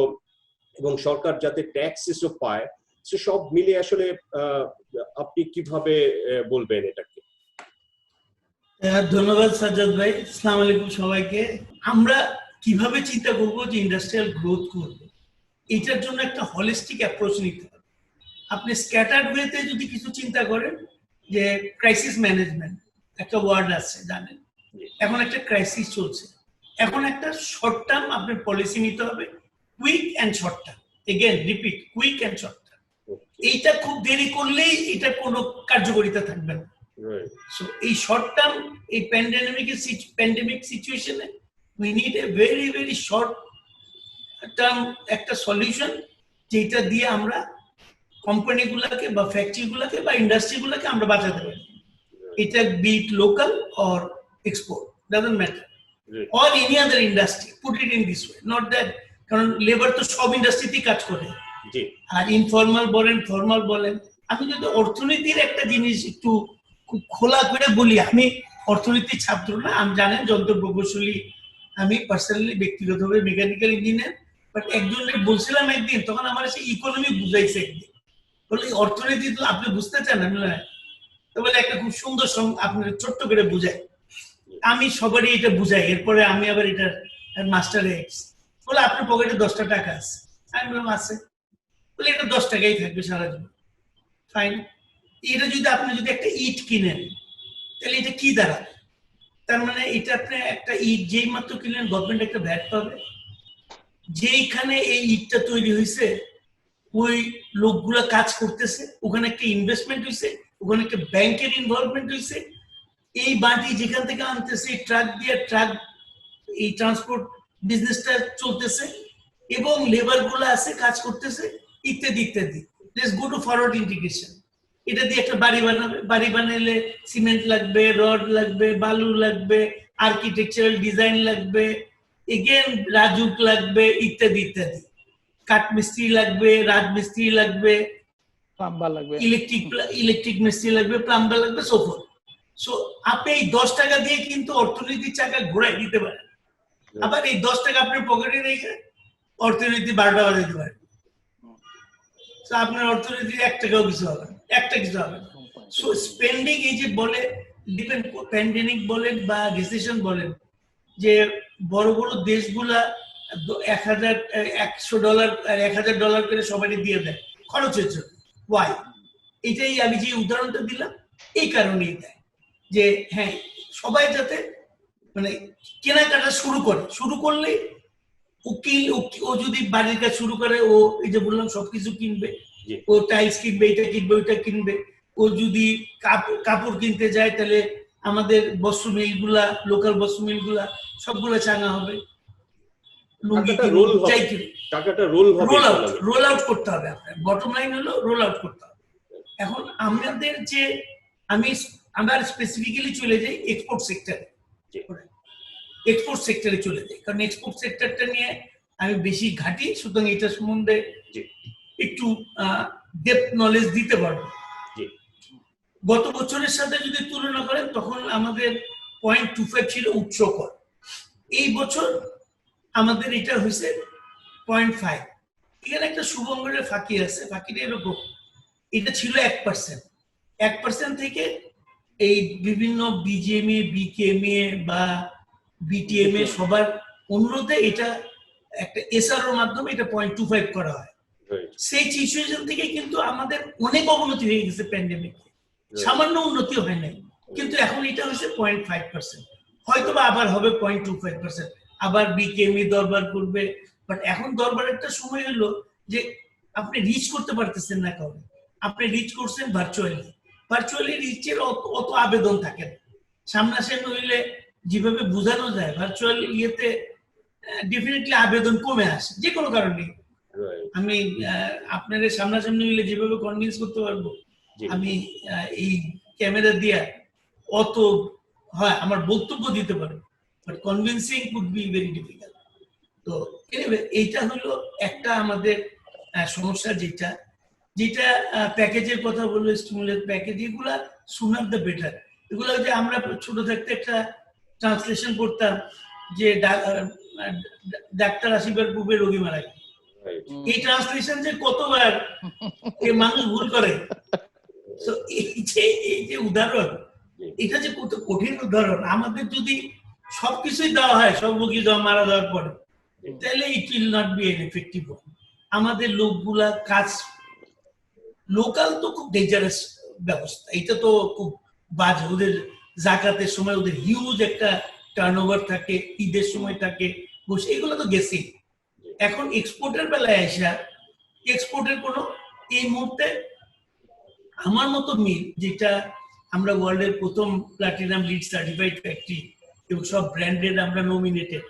Speaker 1: এবং সরকার যাতে ট্যাক্সেস পায়, সো সব মিলে আসলে আপনি কিভাবে বলবেন এটাকে?
Speaker 3: ধন্যবাদ সাজ্জাদ ভাই, আসসালামু আলাইকুম সবাইকে। আমরা কিভাবে চিন্তা করবো যে ইন্ডাস্ট্রিয়াল গ্রোথ করবো, এটার জন্য একটা হলিস্টিক অ্যাপ্রোচ নিতে হবে। আপনি স্ক্যাটার্ড ওয়েতে যদি কিছু চিন্তা করেন, যে ক্রাইসিস ম্যানেজমেন্ট একটা ওয়ার্ড আছে জানেন, এখন একটা ক্রাইসিস চলছে, এখন একটা শর্ট টার্ম আপনার পলিসি নিতে হবে, quick and short term. Again repeat, quick and short term. এইটা খুব দেরি করলেই এটা কোনো কার্যকারিতা থাকবে না। সো এই শর্ট টার্ম, এই প্যান্ডেমিক সিচুয়েশনে we need a very very short term একটা সলিউশন, যেটা দিয়ে আমরা কোম্পানিগুলোকে বা ফ্যাক্টরিগুলোকে বা ইন্ডাস্ট্রিগুলোকে আমরা বাঁচাতে পারি। এটা be it local or export, doesn't matter, or any other industry, put it in this way, not that, কারণ লেবার তো সব ইন্ডাস্ট্রিতেই কাজ করে, আর ইনফর্মাল বলেন ফর্মাল বলেন। আমি যদি অর্থনীতির একটা জিনিস একটু খুব খোলা করে বলি, আমি অর্থনীতির ছাত্র না, আমি জানেন যন্ত্র প্রকৌশলী, আমি পার্সোনালি ব্যক্তিগতভাবে মেকানিক্যাল ইঞ্জিনিয়ার, বাট একজনের বলছিলাম একদিন, তখন আমার সে ইকোনমি বুঝাইছে একদিন, বলে অর্থনীতি তো আপনি বুঝতে চান, আমি তো বলে একটা খুব সুন্দর আপনার ছোট্ট করে বুঝাই, আমি সবারই এটা বুঝাই, এরপরে আমি আবার এটার মাস্টার এক্স, বলে আপনার পকেটে 10টা টাকা আছে, আমি বললাম আছে, বলে এটা 10 টাকাই থাকবে সারা জীবন, ফাইন। এটা যদি আপনি যদি একটা ইট কিনেন, তাহলে এটা কি দাঁড়াবে? তার মানে এটা আপনি একটা ইট যেই মাত্র কিনলেন, গভর্নমেন্ট একটা ভ্যাট পাবে, যেইখানে এই ইটটা তৈরি হয়েছে ওই লোকগুলা কাজ করতেছে, ওখানে একটা ইনভেস্টমেন্ট হয়েছে, ওখানে একটা ব্যাংকের ইনভলভমেন্ট হয়েছে, এই বাটি যেখান থেকে আনতেছে ট্রাক দিয়ে, ট্রাক এই ট্রান্সপোর্ট বিজনেসটা চলতেছে, এবং লেবার গুলা আছে কাজ করতেছে, ইত্যাদি ইত্যাদি। Let's go to forward integration. এটা দিয়ে একটা বাড়ি বানাবে, বাড়ি বানালে সিমেন্ট লাগবে, রড লাগবে, বালু লাগবে, আর্কিটেকচারাল ডিজাইন লাগবে, এগেন রাজুক লাগবে, ইত্যাদি ইত্যাদি, কাঠমিস্ত্রি লাগবে, রাজমিস্ত্রি লাগবে,
Speaker 2: প্লাম্বার লাগবে,
Speaker 3: ইলেকট্রিক মিস্ত্রি লাগবে, প্লাম্বার লাগবে, সোফর। সো আপনি এই 10 টাকা দিয়ে কিন্তু অর্থনীতির চাকা ঘোরাই দিতে পারেন, আবার এই 10 টাকা আপনার পকেটে রেখে অর্থনীতি 12টা বাজাইতে পারেন, আপনার অর্থনীতি 1 টাকাও কিছু হবে না, একটা কিছু হবে না। সো স্পেন্ডিং, এই যে বলে ডিপেন্ড, প্যান্ডেমিক বলেন বা রিসেশন বলেন, যে বড় বড় দেশগুলা $100 আর $1000 করে সবাই দিয়ে দেয় খরচের জন্য। ওয়াই? এটাই আমি যে উদাহরণটা দিলাম এই কারণেই দেয়, যে হ্যাঁ সবাই যাতে মানে কেনাকাটা শুরু করলে ও যদি বাড়ির কাজ শুরু করে, ও এই যে বললাম সবকিছু কিনবে, ও টাইলস কিনবে, এটা কিনবে, ওইটা কিনবে, ও যদি কাপড় কিনতে যায়, তাহলে আমাদের বস্ত্র মিলগুলা, লোকাল বস্ত্র মিলগুলা সবগুলা চাঙা হবে, লুঙ্গি
Speaker 1: টাকাটা
Speaker 3: কিনুন,
Speaker 1: রোল হবে,
Speaker 3: যাই কিনুন,
Speaker 1: টাকাটা রোল হবে economy।
Speaker 3: রোল আউট করতে হবে। আপনার বটম লাইন হলো রোল আউট করতে হবে। এখন আমাদের যে আমরা স্পেসিফিক্যালি চলে যাই এক্সপোর্ট সেক্টরে,
Speaker 1: জি।
Speaker 3: এক্সপোর্ট সেক্টরে চলে যাই, কারণ এক্সপোর্ট সেক্টরটা নিয়ে আমি বেশি ঘাটি, সুতরাং এটা সম্বন্ধে
Speaker 1: জি।
Speaker 3: একটু ডেপথ নলেজ দিতে পারবো।
Speaker 1: জি।
Speaker 3: গত বছরের সাথে যদি তুলনা করেন তখন আমাদের 0.25 ছিল উচ্চ কর, এই বছর আমাদের এটা হয়েছে 0.5। এখানে একটা শুভঙ্করের ফাঁকি আছে, ফাঁকিটা এরকম, এটা ছিল 1%, 1% থেকে এই বিভিন্ন বিজিএমএ, বিকেএমএ বা বিটিএমএ সবার অন্যতে এটা একটা এসআরওর মাধ্যমে এটা 0.25 করা হয়।
Speaker 1: Right.
Speaker 3: সেই সিচুয়েশন থেকে কিন্তু আমাদের অনেক অবনতি হয়ে গেছে প্যান্ডেমিক,
Speaker 1: Right.
Speaker 3: সামান্য উন্নতি হয় নাই, কিন্তু এখন এটা হচ্ছে 0.5%, হয়তো বা আবার হবে 0.25%, আবার বিকেএমই দরবার করবে। বাট এখন দরবার একটা সময় হলো যে আপনি রিচ করতে পারতেছেন না কাউকে, আপনি রিচ করছেন ভার্চুয়ালি, ভার্চুয়ালি রিচের অত আবেদন থাকে না। সামনাসামনি হইলে যেভাবে বোঝানো যায়, ভার্চুয়াল ইয়েতে ডেফিনেটলি আবেদন কমে আসে যে কোনো কারণে।
Speaker 1: Right.
Speaker 3: আমি আপনাদের সামনাসামনি হইলে যেভাবে কনভিন্স করতে পারবো,
Speaker 1: জি।
Speaker 3: আমি এই ক্যামেরা দিয়ে অত হয় আমার বক্তব্য দিতে পারবো, but convincing could be very difficult. তো এনিওয়ে এইটা হলো একটা আমাদের সমস্যা, যেটা যেটা প্যাকেজের কথা বললো, স্টিমুলেট প্যাকেজ, এগুলা সুনার দ্য বেটার। এগুলো যে আমরা ছোট থাকতে একটা ট্রান্সলেশন করতাম যে ডাক্তার আসিবার পূর্বে রোগী মারা গেল,
Speaker 1: Right.
Speaker 3: এই ট্রান্সলেশন যে কতবার মানুষ ভুল করে। তো এই যে উদাহরণ, এটা যে কত কঠিন উদাহরণ। আমাদের যদি সবকিছুই দেওয়া হয়, সব রোগী মারা যাওয়ার পরে, তাহলে it will not be an effective. আমাদের লোকগুলা কাজ, লোকাল তো খুব ডেঞ্জারাস ব্যবস্থা, এটা তো খুব বাজে। ওদের জাকাতের সময় ওদের হিউজ একটা টার্নওভার থাকে, ঈদের সময় থাকে, বসে এগুলো তো গেছেই। এখন এক্সপোর্টের বেলায় আসা, এক্সপোর্টের কোনো এই মুহূর্তে আমার মতো মিল, যেটা আমরা ওয়ার্ল্ডের প্রথম প্লাটিনাম লিড সার্টিফাইড ফ্যাক্টরি এবং সব ব্র্যান্ডেড আমরা নমিনেটেড,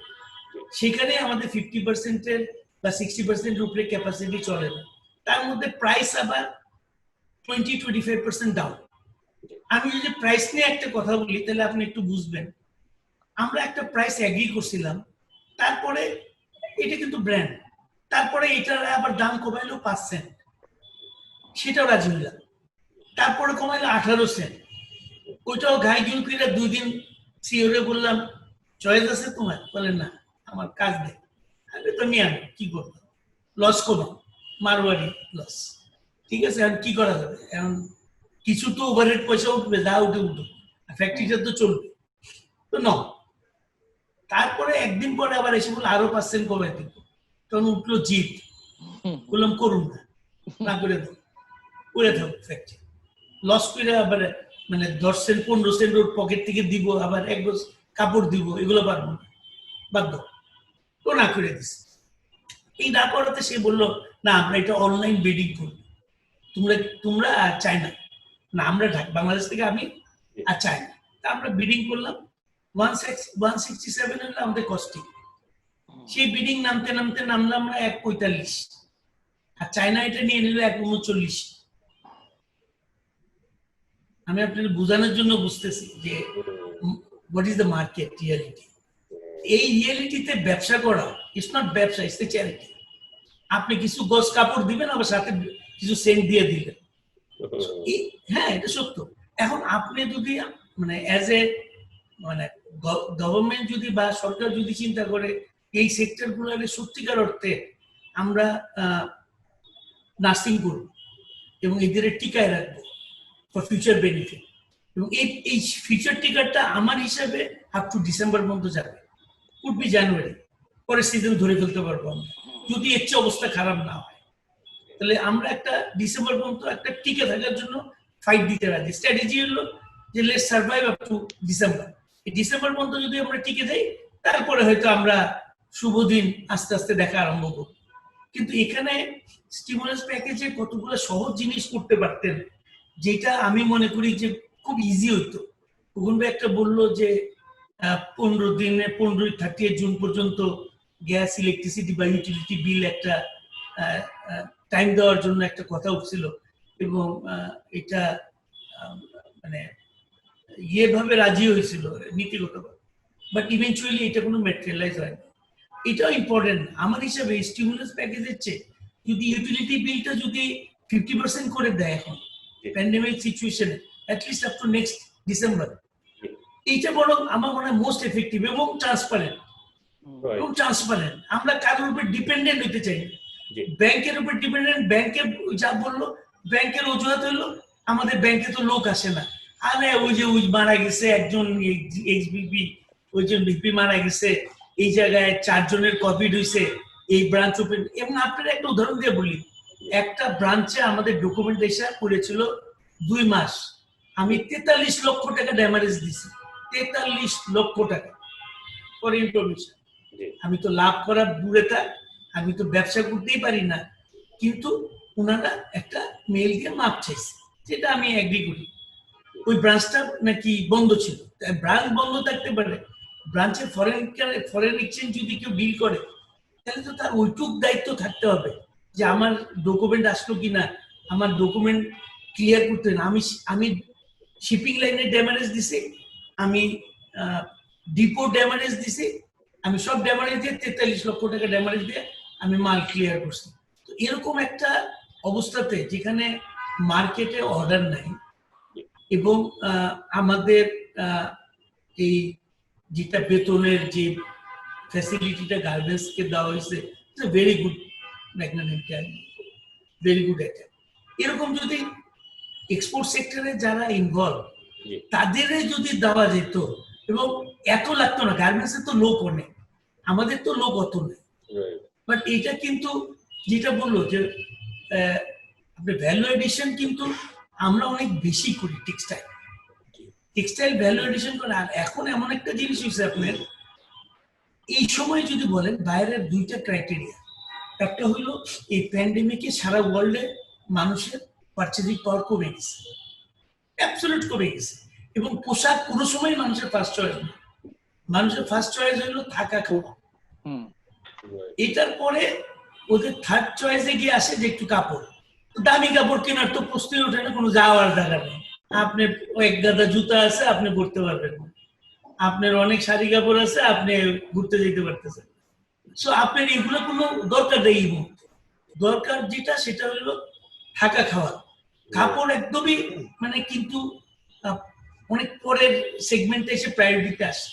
Speaker 3: সেখানে আমাদের 50% বা 60% উপরে ক্যাপাসিটি চলে না, তার মধ্যে প্রাইস আবার 20-25% ডাউন। আমি যদি প্রাইস নিয়ে একটা কথা বলি তাহলে আপনি একটু বুঝবেন। আমরা একটা প্রাইস এগ্রি করছিলাম, তারপরে এটা কিন্তু ব্র্যান্ড, তারপরে এটার আবার দাম কমাইলো 5 সেন্ট, সেটাও রাজি হইলাম। তারপরে কমাইলো 18 সেন্ট, ওইটাও ঘাই জুন করে 2 দিন সিওরে বললাম চয়েস আছে তোমার, বলে না আমার কাজ নেই। আমি তো নিয়ে আনো, কি করবো, লস কমাও, মারওয়ারি লস। ঠিক আছে, এখন কি করা যাবে, এখন কিছু তো ওভারহেড পয়সা উঠবে, যা উঠে উঠুক, ফ্যাক্টরিটা তো চলবে তো ন। তারপরে একদিন পরে আবার এসে বলে আরো 5 কমে দিব, তখন উঠলো জিত, বললাম করুন না করে দাও, করে থাকো ফ্যাক্টরি লস করে, আবার মানে 10 সেন্ট 15 সেন্ট ওর পকেট থেকে দিব, আবার এক গোছ কাপড় দিব, এগুলো পারবো না, বাধ্য তো না করে দিছে। এই না করাতে সে বললো না আমরা এটা অনলাইন বিডিং করবো, তোমরা আর চায়না না, আমরা বাংলাদেশ থেকে আমি আর চায়না, তা আমরা বিডিং করলাম। 167 হলো আমাদের কস্টিং, সেই বিডিং নামতে নামতে নামলাম আমরা 145, আর চায়না এটা নিয়ে নিল 139। আমি আপনাদের বোঝানোর জন্য বুঝতেছি যে what is the market reality. এই রিয়ালিটিতে ব্যবসা করা ইটস নট ব্যবসা, ইটস এ চ্যারিটি। আপনি কিছু গজ কাপড় দিবেন, আবার সাথে কিছু সেন্ট দিয়ে দিবেন, হ্যাঁ এটা সত্য। এখন আপনি যদি মানে অ্যাজ এ মানে গভর্নমেন্ট যদি বা সরকার যদি চিন্তা করে এই সেক্টর গুলোকে সত্যিকার অর্থে আমরা নার্সিং করব এবং এদের টিকায় রাখবো ফর ফিউচার বেনিফিট, এবং এই ফিউচার টিকাটা আমার হিসাবে আপ টু ডিসেম্বর পর্যন্ত যাবে, কুড বি জানুয়ারি, পরে সিজন ধরে ফেলতে পারবো আমরা, যদি এর চেয়ে অবস্থা খারাপ না হয়। তাহলে আমরা একটা ডিসেম্বর পর্যন্ত একটা টিকে থাকার জন্য ফাইট দিতে রাজি। স্ট্র্যাটেজি হলো যে let's survive up to December. এই ডিসেম্বর পর্যন্ত যদি আমরা টিকে যাই, তারপরে হয়তো আমরা শুভ দিন আস্তে আস্তে দেখা আরম্ভ করব। কিন্তু এখানে স্টিমুলাস প্যাকেজে কতগুলো সহজ জিনিস করতে পারতেন, যেটা আমি মনে করি যে খুব ইজি হইতো। খোকন ভাই একটা বললো যে 30 জুন পর্যন্ত গ্যাস, ইলেকট্রিসিটি বা ইউটিলিটি বিল একটা টাইম দেওয়ার জন্য একটা কথা উঠছিল, এবং এটা মানে ভাবে রাজি হয়েছিল নীতিগতভাবে, বাট ইভেন্চুয়ালি এটা কোনো ম্যাটেরিয়ালাইজ হয়নি। এটাও ইম্পর্টেন্ট আমার হিসাবে। স্টিমুলাস প্যাকেজের চেয়ে যদি ইউটিলিটি বিলটা যদি 50% করে দেয় এখন প্যান্ডেমিক সিচুয়েশনে, at least up to next December, এইটা বরং আমার মনে হয় মোস্ট এফেক্টিভ এবং ট্রান্সপারেন্ট। এবং ট্রান্সপারেন্ট, আমরা কারোর উপর ডিপেন্ডেন্ট হতে চাই না, ব্যাংকের উপর ডিপেন্ডেন্ট। ব্যাংকের যা বললো, ব্যাংকের অজুহাত হলো আমাদের ব্যাংকে তো লোক আসে না। আরে ওই যে মারা গেছে একজন এক্সবিপি, ওই যে ভিপি মারা গেছে, এই জায়গায় 4 জনের কোভিড হয়েছে, এই ব্রাঞ্চ ওপেন। এবং আপনার একটা উদাহরণ দিয়ে বলি, একটা ব্রাঞ্চে আমাদের ডকুমেন্টেশন করেছিল 2 মাস, আমি 43 লক্ষ টাকা ড্যামারেজ দিছি। 43 লক্ষ টাকা ফর ইনফরমেশন। আমি তো লাভ করার দূরে থাক, আমি তো ব্যবসা করতেই পারি না, কিন্তু ওনারা একটা মেইল দিয়ে মাপ চাইছে, যেটা আমি এগ্রি করি। ওই ব্রাঞ্চটা নাকি বন্ধ ছিল। ব্রাঞ্চ বন্ধ থাকতে পারে, ব্রাঞ্চে ফরেন এক্সচেঞ্জ যদি কেউ ডিল করে, তাহলে তো তার ওইটুক দায়িত্ব থাকতে হবে যে আমার ডকুমেন্ট আসলো কিনা, আমার ডকুমেন্ট ক্লিয়ার করতে না। আমি শিপিং লাইনে ড্যামারেজ দিছি, আমি ডিপো ড্যামারেজ দিছি, আমি সব ড্যামারেজ দিয়ে 43 লক্ষ টাকা ড্যামারেজ দিয়ে আমি মাল ক্লিয়ার করছি। তো এরকম একটা অবস্থাতে যেখানে মার্কেটে অর্ডার নাই এবং আমাদের এই যেটা বেতনের যে ফ্যাসিলিটিটা গার্মেন্টসকে দেওয়া হয়েছে, very good magnanimous, very good item. এরকম যদি এক্সপোর্ট সেক্টরে যারা ইনভলভ তাদের যদি দেওয়া যেত এবং এত লাগতো না, গার্মেন্টসের তো লোক অনেক, আমাদের তো লোক অত নেই, বাট এটা কিন্তু যেটা বললো যে আপনার ভ্যালু এডিশন কিন্তু আমরা অনেক বেশি করি টেক্সটাইল ভ্যালু এডিশন করে। আর এখন এমন একটা জিনিস হয়েছে আপনার, এই সময় যদি বলেন বাইরের 2টা ক্রাইটেরিয়া, একটা হইলো এই প্যান্ডেমিকে সারা ওয়ার্ল্ডে মানুষের পারচেজিং পাওয়ার কমে গেছে, অ্যাবসলিউট কমে গেছে, এবং পোশাক কোনো সময় মানুষের ফার্স্ট চয়েস না। মানুষের ফার্স্ট চয়েস হইলো থাকা খাওয়া, এটার পরে ওদের থার্ড চয়েসে গিয়ে আসে যে একটু কাপড়। দামি কাপড় কেনার তো প্রশ্নই ওঠে না, কোনো যাওয়ার জায়গা নেই। আপনি এক গাদা জুতা আছে, আপনি পরতে পারবেন না, আপনার অনেক শাড়ি কাপড় আছে, আপনি ঘুরতে যেতে পারতেছেন। সো আপনার এগুলো কোনো দরকার নেই। এই মুহূর্তে দরকার যেটা, সেটা হলো থাকা খাওয়া। কাপড় একদমই মানে কিন্তু অনেক পরের সেগমেন্টে এসে প্রায়োরিটিতে আসে।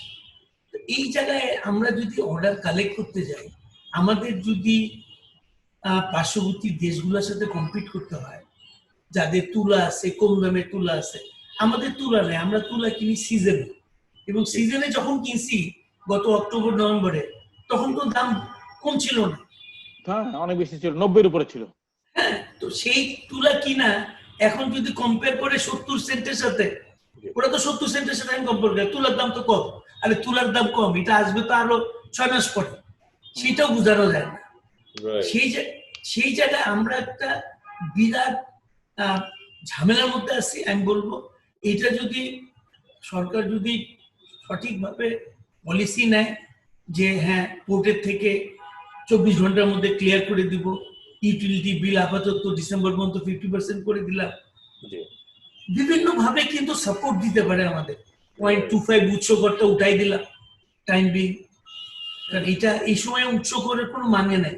Speaker 3: এই জায়গায় আমরা যদি অর্ডার কালেক্ট করতে যাই, আমাদের যদি পার্শ্ববর্তী দেশগুলোর সাথে কম্পিট করতে হয়, যাদের তুলা আছে, কম দামে তুলা আছে, আমাদের তুলা নেই। আমরা তুলা কিনি সিজনে, এবং সিজনে যখন কিনছি গত অক্টোবর নভেম্বরে, তখন তো দাম কম ছিল না,
Speaker 2: অনেক বেশি ছিল, 90-এর উপরে ছিল।
Speaker 3: হ্যাঁ, তো সেই তুলা কিনা এখন যদি কম্পেয়ার করে 70 সেন্টের সাথে, ওরা তো 70 সেন্টের সাথে আমি কম্পেয়ার করি, তুলার দাম তো কম। আরে তুলার দাম কম, এটা আসবে তো আরো 6 মাস পরে, সেটাও বোঝানো যায় না। সেই জায়গায় আমরা একটা বিরাট ঝামেলার মধ্যে আছি। আমি বলবো এটা যদি সরকার যদি সঠিকভাবে পলিসি নেয় যে হ্যাঁ পোর্টের থেকে 24 ঘন্টার মধ্যে ক্লিয়ার করে দিব, ইউটিলিটি বিল আপাতত ডিসেম্বর পর্যন্ত 50% করে দিলাম, বিভিন্ন ভাবে কিন্তু সাপোর্ট দিতে পারে আমাদের। 0.25 উৎস করটা উঠাই দিলাম টাইম বিং, কারণ এটা এই সময় উৎস করের কোনো মানে নেই।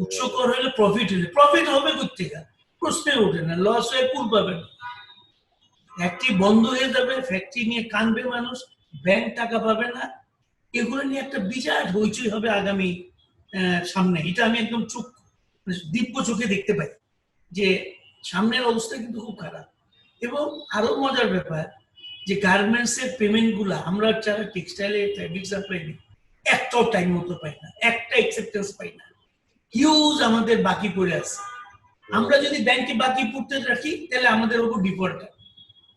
Speaker 3: উৎস কর হলে প্রফিট হলে, প্রফিট হবে কোথেকে, প্রশ্নে ওঠে না। লস হয়ে পুল পাবে না, ফ্যাক্টরি বন্ধ হয়ে যাবে, ফ্যাক্টরি নিয়ে কানবে মানুষ, ব্যাংক টাকা পাবে না, এগুলো নিয়ে একটা বিরাট হইচই হবে আগামী সামনে। এটা আমি একদম দিব্য চোখে দেখতে পাই যে সামনের অবস্থা কিন্তু খুব খারাপ। এবং আরো মজার ব্যাপার যে গার্মেন্টস এর পেমেন্ট গুলা আমরা যারা টেক্সটাইলে ফ্যাব্রিক সাপ্লাই দিই, একটাও টাইম মতো পাই না, একটা অ্যাকসেপ্টেন্স পাই না, হিউজ আমাদের বাকি পড়ে আছে। আমরা যদি ব্যাংকে বাকি পড়তে রাখি তাহলে আমাদের উপর ডিফল্ট,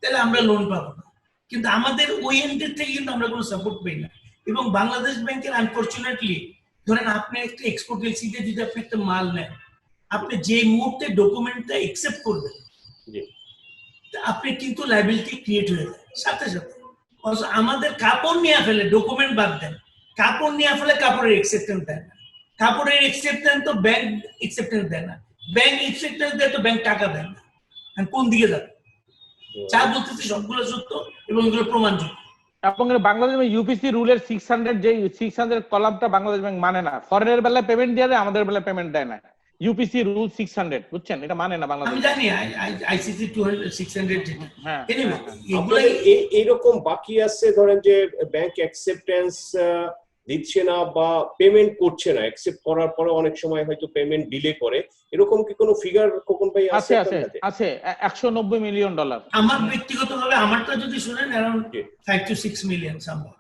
Speaker 3: তাহলে আমরা লোন পাবো না, কিন্তু আমাদের ওই এন্ডের থেকে কিন্তু আমরা কোনো সাপোর্ট পাই না। এবং বাংলাদেশ ব্যাংকের আনফরচুনেটলি, ধরেন আপনি একটা এক্সপোর্ট এলসিতে যদি আপনি একটা মাল নেন, আপনি যে মুহূর্তে ডকুমেন্টটা অ্যাকসেপ্ট করবেন, আপনি কিন্তু লায়াবিলিটি ক্রিয়েট হয়ে যায় সাথে সাথে। আমাদের কাপড় নিয়ে ফেলে, ডকুমেন্ট বাদ দেন, কাপড় নিয়ে ফেলে, কাপড়ের অ্যাকসেপ্টেন্স দেয় না, কাপড়ের অ্যাকসেপ্টেন্স তো ব্যাংক অ্যাকসেপ্টেন্স দেয় না, ব্যাংক অ্যাকসেপ্টেন্স দেয় তো ব্যাংক টাকা দেয় না। কোন দিকে যাবে? যা বলতেছি সবগুলো সত্য এবং এগুলো প্রমাণযোগ্য।
Speaker 2: এবং বাংলাদেশ ইউপিসি রুলের 600 কলামটা বাংলাদেশ ব্যাংক মানে না। ফরেনের বেলায় পেমেন্ট দিয়ে দেয়, আমাদের বেলায় পেমেন্ট দেয় না। ইউপিসি রুল 600 বুঝছেন, এটা মানে না বাংলাদেশ।
Speaker 3: আমি জানি আইসিসি 600 যেটা।
Speaker 2: হ্যাঁ,
Speaker 3: এনিওয়ে
Speaker 1: আপনাদের এইরকম বাকি আছে, ধরেন যে ব্যাংক অ্যাকসেপ্টেন্স দিচ্ছে না বা পেমেন্ট করছে না, অ্যাকসেপ্ট করার পরে অনেক সময় হয়তো পেমেন্ট ডিলে করে, এরকম কি কোনো ফিগার খোকন ভাই আছে?
Speaker 2: আছে 190 মিলিয়ন ডলার।
Speaker 3: আমার ব্যক্তিগতভাবে আমারটা যদি শুনেন अराउंड 5 to 6 মিলিয়ন সামহাউ।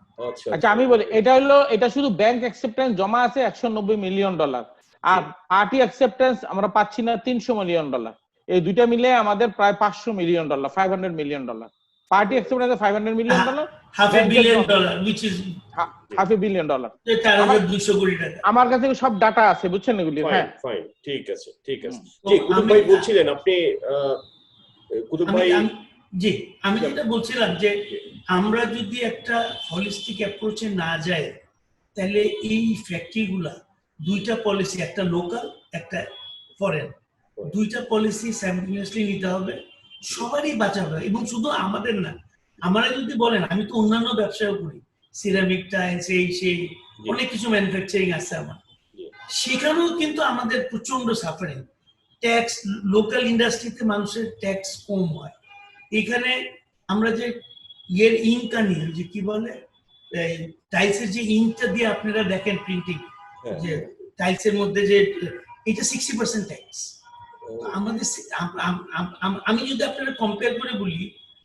Speaker 2: আচ্ছা আমি বলি, এটা শুধু ব্যাংক অ্যাকসেপ্টেন্স জমা আছে 190 মিলিয়ন ডলার, আর পার্টি অ্যাকসেপ্টেন্স আমরা পাচ্ছি না 300 মিলিয়ন ডলার। এই দুইটা মিলে আমাদের প্রায় 500 million dollar, 500 million dollar. Party acceptance 500 million dollar,
Speaker 3: $500 billion which is
Speaker 2: $500 billion।
Speaker 3: 4200 কোটি টাকা।
Speaker 2: আমার কাছে সব ডাটা আছে বুঝছেন এগুলি। হ্যাঁ
Speaker 1: ফাইন, ঠিক আছে ঠিক আছে। জি কুতুব ভাই বলছিলেন আপনি, কুতুব ভাই।
Speaker 3: জি আমি যেটা বলছিলাম যে আমরা যদি একটা হলিস্টিক অ্যাপ্রোচে না যাই, তাহলে এই ফ্যাক্টরিগুলা দুইটা পলিসি, একটা লোকাল একটা ফরেন, দুইটা পলিসি সাইমultaneously নিতে হবে, সবারই বাঁচাবে। এবং শুধু আমাদের না, আমরা যদি বলেন, আমি তো অন্যান্য ব্যবসাও করি, সিরামিক টাইলস, সেই অনেক কিছু ম্যানুফ্যাকচারিং আছে আমার, সেখানেও কিন্তু আমাদের প্রচন্ড সাফারিং। ট্যাক্স, লোকাল ইন্ডাস্ট্রিতে মানুষের ট্যাক্স কম হয়। এখানে আমরা যে ইঙ্ক আনি, যে কি বলে টাইলসের যে ইঙ্কটা দিয়ে আপনারা দেখেন প্রিন্টিং, যে টাইলসের মধ্যে যে এটা 60% ট্যাক্স। আমাদের আমি যদি আপনারা কম্পেয়ার করে বলি,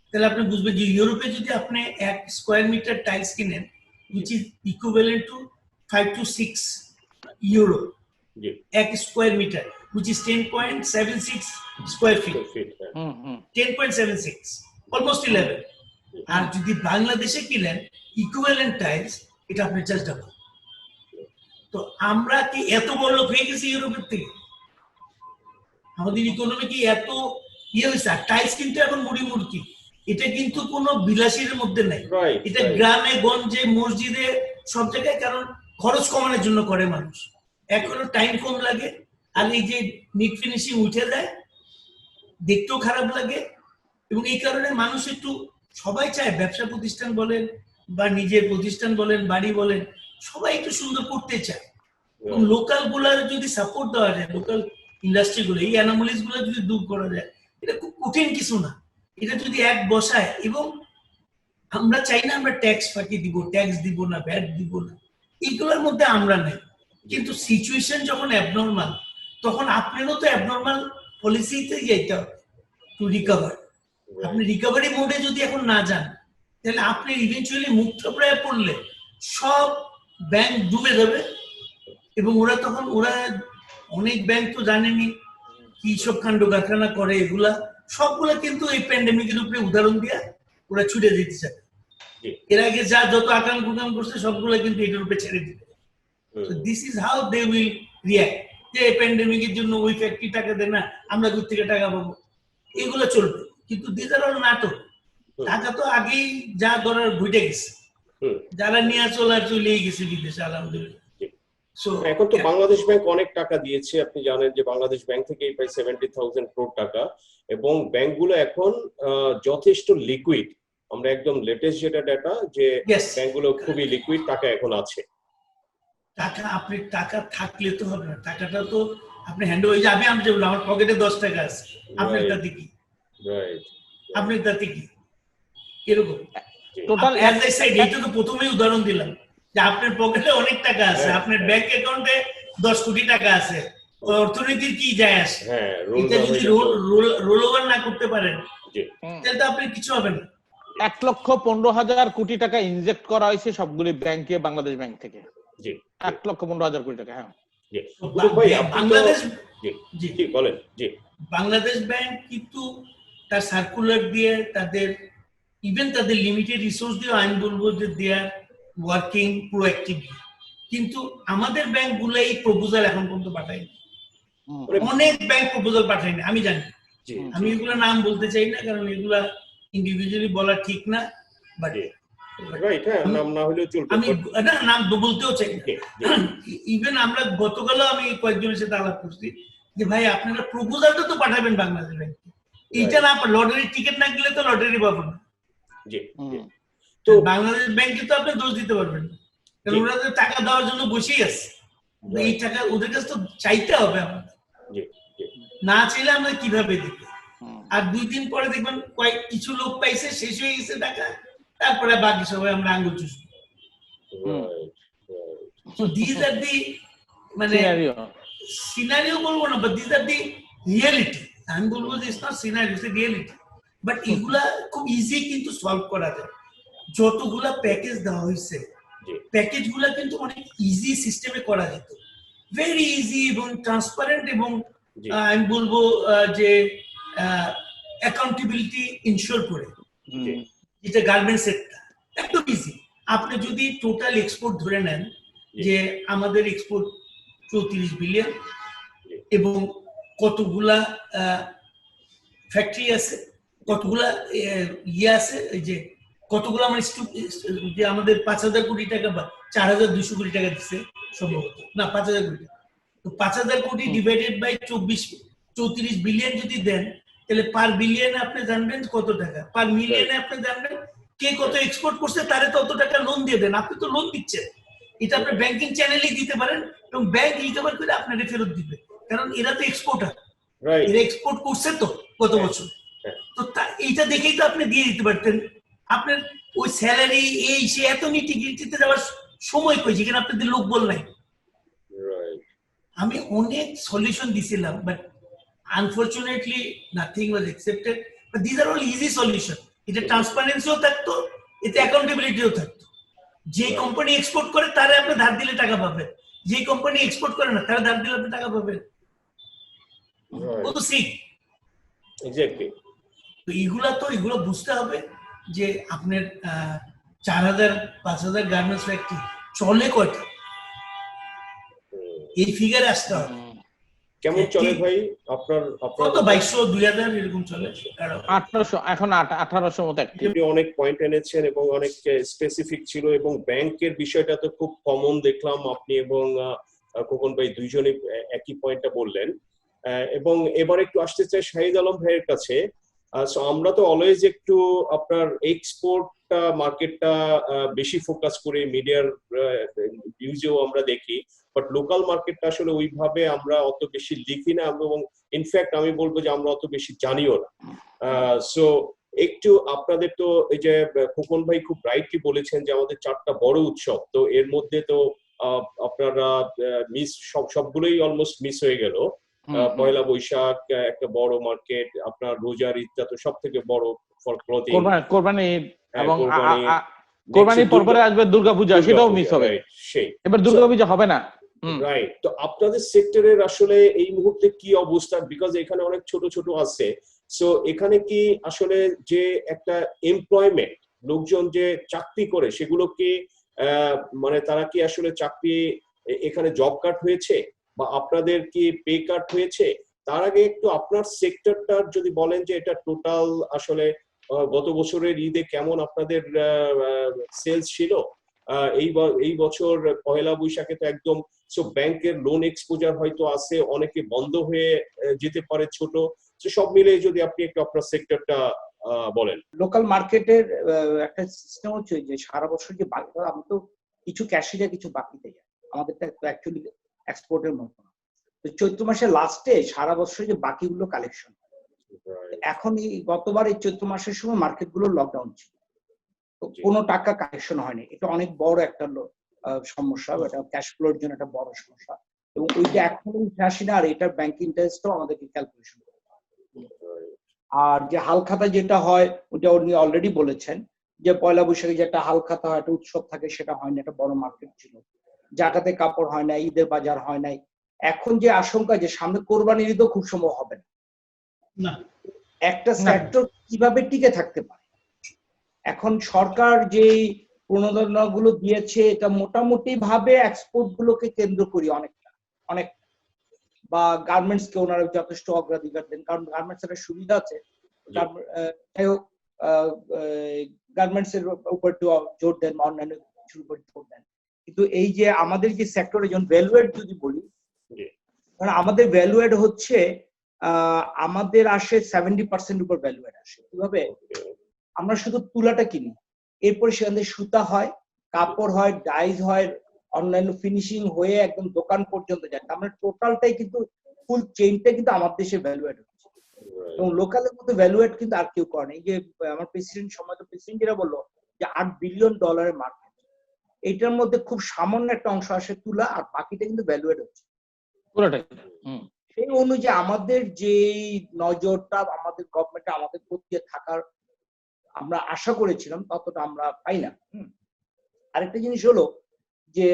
Speaker 3: তাহলে আপনি বুঝবেন যে ইউরোপে যদি আপনি 1 স্কয়ার মিটার টাইলস কিনেন, which is equivalent to 5 to 6 euro, 1 square metre, which is 10.76 square feet, 10.76, almost 11। আর যদি বাংলাদেশে কিনেন ইকুইভ্যালেন্ট টাইলস, এটা আপনি জাস্ট ডাবল। তো আমরা কি এত বড় লোক হয়ে গেছি ইউরোপের থেকে? আমাদের ইকোনমি কি এত হয়েছে? টাইলস কিন্তু এখন মুড়ি মুড়কি, এটা কিন্তু কোনো বিলাসীর মধ্যে নাই। এটা গ্রামে গঞ্জে মসজিদে সব জায়গায়, কারণ খরচ কমানোর জন্য করে মানুষ। এখনো টাইম কম লাগে, আর এই যে নিট ফিনিশিং উঠে দেয়, দেখতেও খারাপ লাগে। এবং এই কারণে মানুষ একটু, সবাই চায় ব্যবসা প্রতিষ্ঠান বলেন বা নিজের প্রতিষ্ঠান বলেন, বাড়ি বলেন, সবাই একটু সুন্দর করতে চায়। এবং লোকাল গুলার যদি সাপোর্ট দেওয়া যায়, লোকাল ইন্ডাস্ট্রি গুলো, এই অ্যানোমালিস গুলো যদি দূর করা যায়, এটা খুব কঠিন কিছু না। এটা যদি এক বসায়, এবং আমরা চাই না আমরা ট্যাক্স ফাঁকি দিব, ট্যাক্স দিব না, ভ্যাট দিব না, এইগুলোর মধ্যে আমরা নাই। কিন্তু সিচুয়েশন যখন অ্যাবনর্মাল, তখন আপনারও তো অ্যাবনর্মাল পলিসিতে যেতে হবে টু রিকভার। আপনি রিকভারি মোডে যদি এখন না যান, তাহলে আপনি ইভেন্চুয়ালি মুক্ত প্রায় পড়লে সব ব্যাংক ডুবে যাবে। এবং ওরা অনেক ব্যাংক তো জানেনি কি সব কাণ্ড কারখানা করে, এগুলা সবগুলা কিন্তু এই প্যান্ডেমিকের উপরে উদাহরণ দিয়ে ওরা ছুটে দিতে চায়। এর আগে যা যত আকাম কুকাম করছে সবগুলা কিন্তু এটার উপরে ছেড়ে দিতে। This is how they will react, যে প্যান্ডেমিকের জন্য ওই ফ্যাক্টরি টাকা দেয় না, আমরা দূর থেকে টাকা পাবো, এগুলো চলবে। কিন্তু দিস আর অল নাটক। টাকা তো আগেই যা ধরার ঘুটে গেছে, যারা নিয়ে চলেই গেছে বিদেশে, আলহামদুলিল্লাহ।
Speaker 1: এখন তো বাংলাদেশ ব্যাংক অনেক টাকা দিয়েছে, আপনি জানেন যে বাংলাদেশ ব্যাংক থেকে প্রায় 70,000 crore টাকা, এবং ব্যাংকগুলো এখন যথেষ্ট লিকুইড। আমরা একদম লেটেস্ট যেটা ডাটা, যে ব্যাংকগুলো খুবই লিকুইড, টাকা এখন আছে।
Speaker 3: আপনি টাকা থাকলে তো হবে না, টাকাটা তো আপনি হ্যান্ড হয়ে যাবে। আমি যেমন আমার পকেটে 10 টাকা আছে, আপনার তাতে কি? আপনার তাতে কি? এরকম টোটাল অ্যাজ আই সেড, এটা তো প্রথমেই উদাহরণ দিলাম যে আপনার পকেটে অনেক টাকা আছে, আপনার ব্যাংক অ্যাকাউন্টে 10 কোটি টাকা আছে, অর্থনীতির কি যায় আসে? এটা যদি রোল ওভার না করতে পারেন, তাহলে তো আপনার কিছু হবে না।
Speaker 2: 1,15,000 কোটি টাকা ইনজেক্ট করা হয়েছে সবগুলি ব্যাংকে, বাংলাদেশ ব্যাংক থেকে। 1,15,000 কোটি টাকা। হ্যাঁ,
Speaker 3: বাংলাদেশ ব্যাংক কিন্তু তার সার্কুলার দিয়ে, তাদের লিমিটেড রিসোর্স দিয়ে, আমি বলবো যে দে আর ওয়ার্কিং প্রোঅ্যাক্টিভলি। কিন্তু আমাদের ব্যাংক গুলো এই প্রপোজাল এখন পর্যন্ত পাঠায়নি। অনেক ব্যাংক প্রপোজাল পাঠায়নি, আমি জানি। আমি এগুলো নাম বলতে চাই না, কারণ এগুলা ইন্ডিভিজুয়ালি বলা ঠিক না, বাট
Speaker 1: রাইট, হ্যাঁ, নাম না হলেও চলবে।
Speaker 3: আমি না নাম বলতেও চাই না।
Speaker 1: জি, জি,
Speaker 3: ইভেন আমরা গতকালও আমি কয়েকজনের সাথে আলাপ করছি যে ভাই আপনারা প্রপোজালটা তো পাঠাবেন বাংলাদেশ ব্যাংকে, এইটা না লটারির টিকিট না গেলে তো লটারি পাবেন না।
Speaker 1: জি, জি।
Speaker 3: তো বাংলাদেশ ব্যাংকে তো আপনি দোষ দিতে পারবেন না, কারণ ওরা তো টাকা দেওয়ার জন্য বসেই আছে। এই টাকা ওদের কাছে তো চাইতে হবে আমাদের,
Speaker 1: জি, জি।
Speaker 3: না চাইলে আমরা কিভাবে দিব? আর 2 দিন পরে দেখবেন কিছু লোক পাইছে, শেষ হয়ে গেছে টাকা, তারপরে বাকি সবাই আমরা আঙ্গুল চুষবো।
Speaker 1: Right, right.
Speaker 3: So these are the মানে সিনারিও বলবো না, but this are the reality. আমি বলবো যে it's not scenario, it's reality. But এগুলা খুব ইজি কিন্তু সলভ করা যায়। যতগুলা প্যাকেজ দেওয়া হয়েছে, প্যাকেজগুলা কিন্তু অনেক ইজি সিস্টেমে করা যেত, ভেরি ইজি এবং ট্রান্সপারেন্ট, এবং আমি বলবো যে অ্যাকাউন্টেবিলিটি ইনশিওর করে, যেটা গার্মেন্টস সেক্টর একদম ইজি। আপনি যদি টোটাল এক্সপোর্ট ধরে নেন যে আমাদের এক্সপোর্ট 34 বিলিয়ন, এবং কতগুলা ফ্যাক্টরি আছে, কতগুলা ইয়ে আছে, এই যে কতগুলা মানে যে আমাদের 5,000 কোটি টাকা বা 4,200 কোটি টাকা দিচ্ছে সম্ভবত, না 5,000 কোটি টাকা, তো 5,000 কোটি ডিভাইডেড বাই 34 বিলিয়ন যদি দেন, তাহলে পার বিলিয়নে আপনি জানবেন কত টাকা, পার মিলিয়নে আপনি জানবেন কে কত এক্সপোর্ট করছে, তারে তত টাকা লোন দিয়ে দেন। আপনি তো লোন দিচ্ছেন, এটা আপনি ব্যাংকিং চ্যানেলেই দিতে পারেন, এবং ব্যাংক রিকভার করে আপনাকে ফেরত দিবে, কারণ এরা তো এক্সপোর্টার, এরা এক্সপোর্ট করছে তো গত বছর। তো এইটা দেখেই তো আপনি দিয়ে দিতে পারতেন। আপনার ওই স্যালারি এই সে এত নিটিগ্রিটিতে যাওয়ার সময় কই, যেখানে আপনাদের লোক বল নাই। আমি অনেক সলিউশন দিছিলাম, but unfortunately nothing was accepted. But this are all easy solution. এটা ট্রান্সপারেন্সিও থাকতো, এতে অ্যাকাউন্টেবিলিটিও থাকতো। যে কোম্পানি এক্সপোর্ট করে তারে আপনি ধার দিলে টাকা পাবেন, যে কোম্পানি এক্সপোর্ট করে না তারা ধার দিলে আপনি টাকা পাবেন। ও তো ঠিক,
Speaker 1: এক্স্যাক্টলি।
Speaker 3: তো এগুলো বুঝতে হবে যে আপনার 4,000-5,000 গার্মেন্টস ফ্যাক্টরি চলে কয়টা, এই ফিগারে আসতে হবে।
Speaker 1: কেমন চলে ভাই আপনার?
Speaker 3: কত 2,200 2,000 এরকম চলে,
Speaker 2: 1800 এখন 1800 মতো অ্যাক্টিভ।
Speaker 1: অনেক পয়েন্ট এনেছেন এবং অনেক স্পেসিফিক ছিল, এবং ব্যাংকের বিষয়টা তো খুব কমন দেখলাম, আপনি এবং খোকন ভাই দুইজনই একই পয়েন্টটা বললেন। এবং এবার একটু আসতে চাই শাহিদ আলম ভাইয়ের কাছে। আমরা তো অলওয়েজ একটু আপনার এক্সপোর্ট মার্কেটটা বেশি ফোকাস করে মিডিয়ার নিউজেও আমরা দেখি, বাট লোকাল মার্কেটটা আসলে ওইভাবে আমরা অত বেশি লিখি না, এবং ইনফ্যাক্ট আমি বলবো যে আমরা অত বেশি জানিও না। সো একটু আপনাদের তো এই যে খোকন ভাই খুব রাইটলি বলেছেন যে আমাদের 4টা বড় উৎসব, তো এর মধ্যে তো আপনারা মিস সবগুলোই অলমোস্ট মিস হয়ে গেল। পয়লা বৈশাখ একটা বড় মার্কেট, আপনার রোজার ঈদটা তো সব থেকে বড় ফর ক্লথিং,
Speaker 2: কোরবানি ঈদ, এবং কোরবানি পরপরে আসবে দুর্গাপূজা, সেটাও মিস হবে। সেই এবার দুর্গাপূজা হবে না।
Speaker 1: রাইট। তো আপনাদের সেক্টরের আসলে এই মুহূর্তে কি অবস্থা? বিকজ এখানে অনেক ছোট ছোট আছে, সো এখানে কি আসলে যে একটা এমপ্লয়মেন্ট, লোকজন যে চাকরি করে সেগুলো কি মানে তারা কি আসলে চাকরি, এখানে জব কাট হয়েছে বা আপনাদের কি পে কাট হয়েছে? তার আগে একটু আপনার সেক্টরটার যদি বলেন যে এটা টোটাল আসলে গত বছরের ঈদে কেমন আপনাদের সেলস ছিল, এই বছর পয়লা বৈশাখে তো একদম, সো ব্যাংকের লোন এক্সপোজার হয়তো আছে, অনেকে বন্ধ হয়ে যেতে পারে ছোট, তো সব মিলে যদি আপনি একটু আপনার সেক্টরটা বলেন।
Speaker 4: লোকাল মার্কেটের একটা সিস্টেম হচ্ছে যে সারা বছর যে বাকি, আমি তো কিছু ক্যাশিয়ার কিছু বাকিতে যায়, আমাদেরটা অ্যাকচুয়ালি এক্সপোর্টের মতো না। তো চৈত্র মাসের লাস্টে সারা বছর যে বাকিগুলো কালেকশন, এখন এই গতবার এই চৈত্র মাসের সময় মার্কেট গুলো লকডাউন ছিল, তো কোনো টাকা কালেকশন হয়নি। এটা অনেক বড় একটা সমস্যা, এটা ক্যাশ ফ্লোর জন্য একটা বড় সমস্যা, এবং ওইটা এখনো উঠে আসি না। আর এটার ব্যাংক ইন্টারেস্টও আমাদেরকে ক্যালকুলেশন করতে হবে। আর যে হালখাতা যেটা হয় ওটা উনি অলরেডি বলেছেন যে পয়লা বৈশাখে যেটা হালখাতা হয়, একটা উৎসব থাকে, সেটা হয় না। একটা বড় মার্কেট ছিল, জাকাতে কাপড় হয় না, ঈদের বাজার হয় নাই। এখন যে আশঙ্কা যে সামনে কোরবানির ঈদও খুব সম্ভব হবে না, একটা সেক্টর কিভাবে টিকে থাকতে পারে? এখন সরকার যে প্রণোদনাগুলো দিয়েছে এটা মোটামুটি ভাবে এক্সপোর্ট গুলোকে কেন্দ্র করি অনেক, বা গার্মেন্টস কে ওনারা যথেষ্ট অগ্রাধিকার দেন, কারণ গার্মেন্টস এর সুবিধা আছে। যাই হোক, গার্মেন্টস এর উপর জোর দেন, অন্যান্য কিছুর উপর জোর দেন। কিন্তু এই যে আমাদের যে সেক্টরে যখন ভ্যালু এড যদি বলি, কারণ আমাদের ভ্যালু এড হচ্ছে আমাদের আসে 70% উপর ভ্যালু এড আসে। কিভাবে? আমরা শুধু তুলাটা কিনি, এরপরে সেখান থেকে সুতা হয়, কাপড় হয়, ডাইজ হয়, অনলাইন ফিনিশিং হয়ে একদম দোকান পর্যন্ত যায়। আমরা টোটালটাই কিন্তু ফুল চেইনটা কিন্তু আমাদের দেশে ভ্যালু এড হচ্ছে। এবং লোকালের মধ্যে ভ্যালু এড কিন্তু আর কেউ করে না। এই যে আমার প্রেসিডেন্ট প্রেসিডেন্ট যেটা বললো যে $8 বিলিয়ন মার্কেট, এটার মধ্যে খুব সামান্য একটা অংশ আসে তুলা, আর বাকিটা কিন্তু ভ্যালু এড হচ্ছে
Speaker 2: পুরোটাই।
Speaker 4: সেই অনুযায়ী আমাদের যে নজরটা আমাদের গভর্নমেন্ট আমাদের প্রতি থাকার আমরা আশা করেছিলাম ততটা আমরা পাই না। আরেকটা জিনিস হলো যে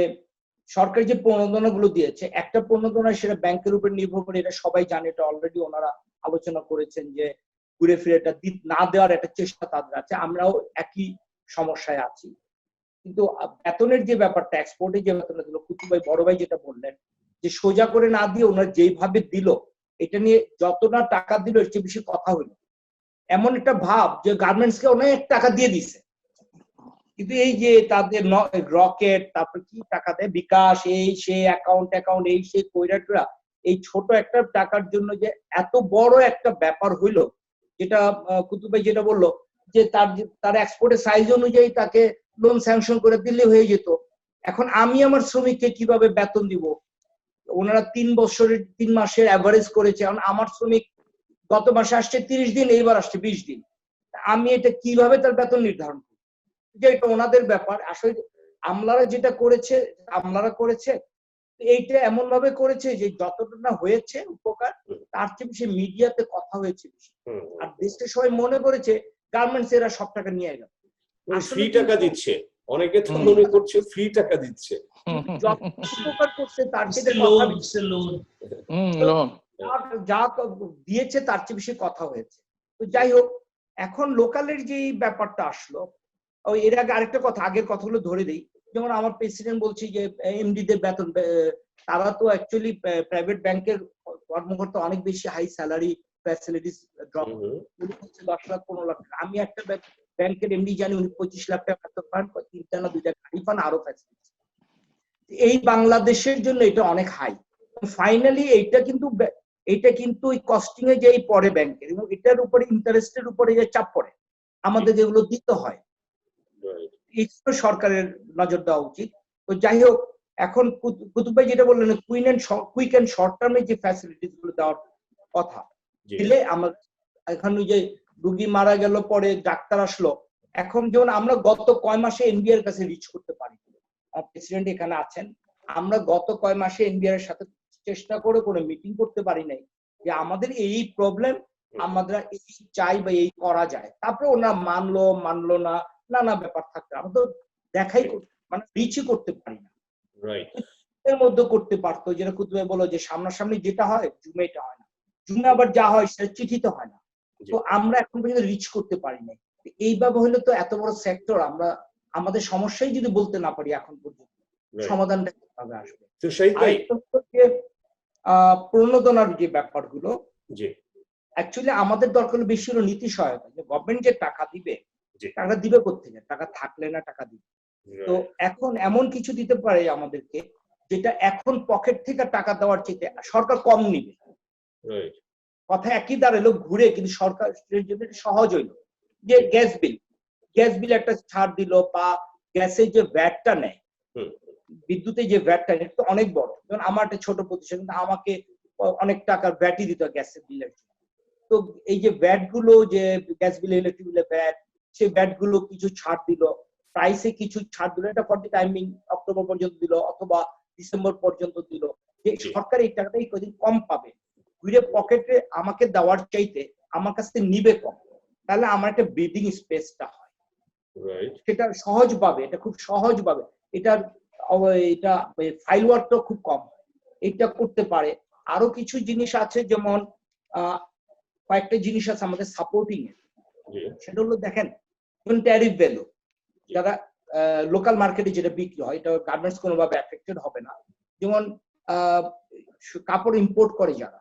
Speaker 4: সরকার যে প্রণোদনা গুলো দিয়েছে, একটা প্রণোদনা সেটা ব্যাংকের উপর নির্ভর করে, এটা সবাই জানে, এটা অলরেডি ওনারা আলোচনা করেছেন যে ঘুরে ফিরে এটা না দেওয়ার একটা চেষ্টা তাদের আছে, আমরাও একই সমস্যায় আছি। কিন্তু বেতনের যে ব্যাপারটা, এক্সপোর্টের যে বেতনটা দিল, কুতু ভাই বড় ভাই যেটা বললেন যে সোজা করে না দিয়ে ওনারা যেইভাবে দিল, এটা নিয়ে যতটা টাকা দিল এর চেয়ে বেশি কথা হইল। এমন একটা ভাব যে গার্মেন্টস কে অনেক টাকা দিয়ে দিছে, কিন্তু এই যে তাদের রকেট, তারপর কি টাকা দেয় বিকাশ, এই সে অ্যাকাউন্ট এই সে কইরাটরা, এই ছোট একটা টাকার জন্য যে এত বড় একটা ব্যাপার হইলো, যেটা কুতুব ভাই যেটা বললো যে তার এক্সপোর্টের সাইজ অনুযায়ী তাকে লোন স্যাংশন করে দিলে হয়ে যেত। এখন আমি আমার শ্রমিককে কিভাবে বেতন দিব? ওনারা 3 মাসের অ্যাভারেজ করেছে, এখন আমার শ্রমিক গত মাসে আসছে 30 দিন, এইবার আসছে 20 দিন, আমি এটা কিভাবে তার বেতন নির্ধারণ করব? যে এটা ওনাদের ব্যাপার। আসলে আমলারা করেছে এইটা এমন ভাবে করেছে যে যতটা না হয়েছে উপকার, তার চেয়ে বেশি মিডিয়াতে কথা হয়েছে বেশি, আর দেশে সবাই মনে করেছে গার্মেন্টস এরা সব টাকা নিয়ে গেল,
Speaker 1: ফ্রি টাকা দিচ্ছে, অনেকে তো মনে করছে ফ্রি টাকা দিচ্ছে।
Speaker 4: যত উপকার করছে তার চেয়ে যা দিয়েছে তার চেয়ে বেশি কথা হয়েছে। তো যাই হোক, এখন লোকালের যে ব্যাপারটা আসলো, এর আগে আরেকটা কথা, আগের কথাগুলো ধরে দিই। যেমন আমার প্রেসিডেন্ট বলছি যে এমডি দের বেতন, তারা তো অ্যাকচুয়ালি প্রাইভেট ব্যাংকের কর্মকর্তা, অনেক বেশি high salary facilities drop, 10 lakh 15 lakh. আমি একটা ব্যাংকের এমডি জানি উনি 25 লাখ টাকা বেতন পান, 3টা না 2টা গাড়ি পান, আরো ফ্যাসিলিটি। এই বাংলাদেশের জন্য এটা অনেক হাই। ফাইনালি এইটা কিন্তু ওই কস্টিং এ যেই পড়ে ব্যাংকের, এবং এটার উপরে ইন্টারেস্টের উপরে যে চাপ পড়ে আমাদের যেগুলো দিতে হয়, এটা সরকারের নজর দেওয়া উচিত। তো যাই হোক, এখন কুতুব ভাই যেটা বললেন কুইক এন্ড শর্ট টার্মে যে ফ্যাসিলিটিস গুলো দেওয়ার কথা দিলে, আমরা এখন ওই যে রুগী মারা গেল পরে ডাক্তার আসলো, এখন যেমন আমরা গত কয় মাসে এনবিআর কাছে রিচ করতে পারি, প্রেসিডেন্ট এখানে আছেন, আমরা গত কয় মাসে এনবিআর এর সাথে চেষ্টা করে কোনো মিটিং করতে পারি নাই যে আমাদের এই প্রবলেম, আমরা এই চাই বা এই করা যায়। তারপরে ওনারা মানলো না, নানা ব্যাপার থাকতে আমরা তো দেখাই মানে রিচই করতে পারি না। এর মধ্যে করতে পারতো, যেটা কুতুবে বলো যে সামনাসামনি যেটা হয় জুমে এটা হয় না, জুমে আবার যা হয় সেটা চিঠিতে হয় না। তো আমরা এখন পর্যন্ত রিচ করতে পারি নাই। এইভাবে হলে তো এত বড় সেক্টর, আমরা আমাদের সমস্যাই যদি বলতে না পারি এখন পর্যন্ত, সমাধানটা কিভাবে আসবে? প্রণোদনার যে ব্যাপারগুলো, অ্যাকচুয়ালি আমাদের দরকার বেশি হলো নীতি সহায়তা। যে গভর্নমেন্ট যে টাকা দিবে, টাকা দিবে কোত্থেকে? টাকা থাকলে না টাকা দিবে। তো এখন এমন কিছু দিতে পারে আমাদেরকে যেটা এখন পকেট থেকে টাকা দেওয়ার চেয়ে সরকার কম নিবে। কথা একই দাঁড়ালো ঘুরে, কিন্তু সরকারের জন্য সহজ হইলো। যে গ্যাস বিল একটা ছাড় দিল, বা গ্যাসের যে ভ্যাটটা নেয়, বিদ্যুতের যে ভ্যাটটা নেয় তো অনেক বড়। যেমন আমার একটা ছোট প্রতিষ্ঠান, কিন্তু আমাকে অনেক টাকার ভ্যাটই দিত গ্যাসের বিলের জন্য। তো এই যে ভ্যাট গুলো, যে গ্যাস বিল, ইলেকট্রিক বিলের ভ্যাট, সেই ভ্যাট গুলো কিছু ছাড় দিল, প্রাইসে কিছু ছাড় দিল, এটা ফর দি টাইমিং অক্টোবর পর্যন্ত দিল অথবা ডিসেম্বর পর্যন্ত দিল, যে সরকার এই টাকাটাই কদিন কম পাবে, ঘুরে পকেটে আমাকে দেওয়ার চাইতে আমার কাছ থেকে নিবে কম, তাহলে আমার একটা ব্রিদিং স্পেসটা হয়, সেটা সহজ পাবে, এটা খুব সহজ পাবে, এটা ফাইল ওয়ার্কটা খুব কম, এটা করতে পারে। আরো কিছু জিনিস আছে, যেমন কয়েকটা জিনিস আছে আমাদের সাপোর্টিং এর, সেটা হলো দেখেন ট্যারিফ ভ্যালু, যারা লোকাল মার্কেটে যেটা বিক্রি হয়, এটা গার্মেন্টস কোনোভাবে এফেক্টেড হবে না। যেমন কাপড় ইম্পোর্ট করে যারা,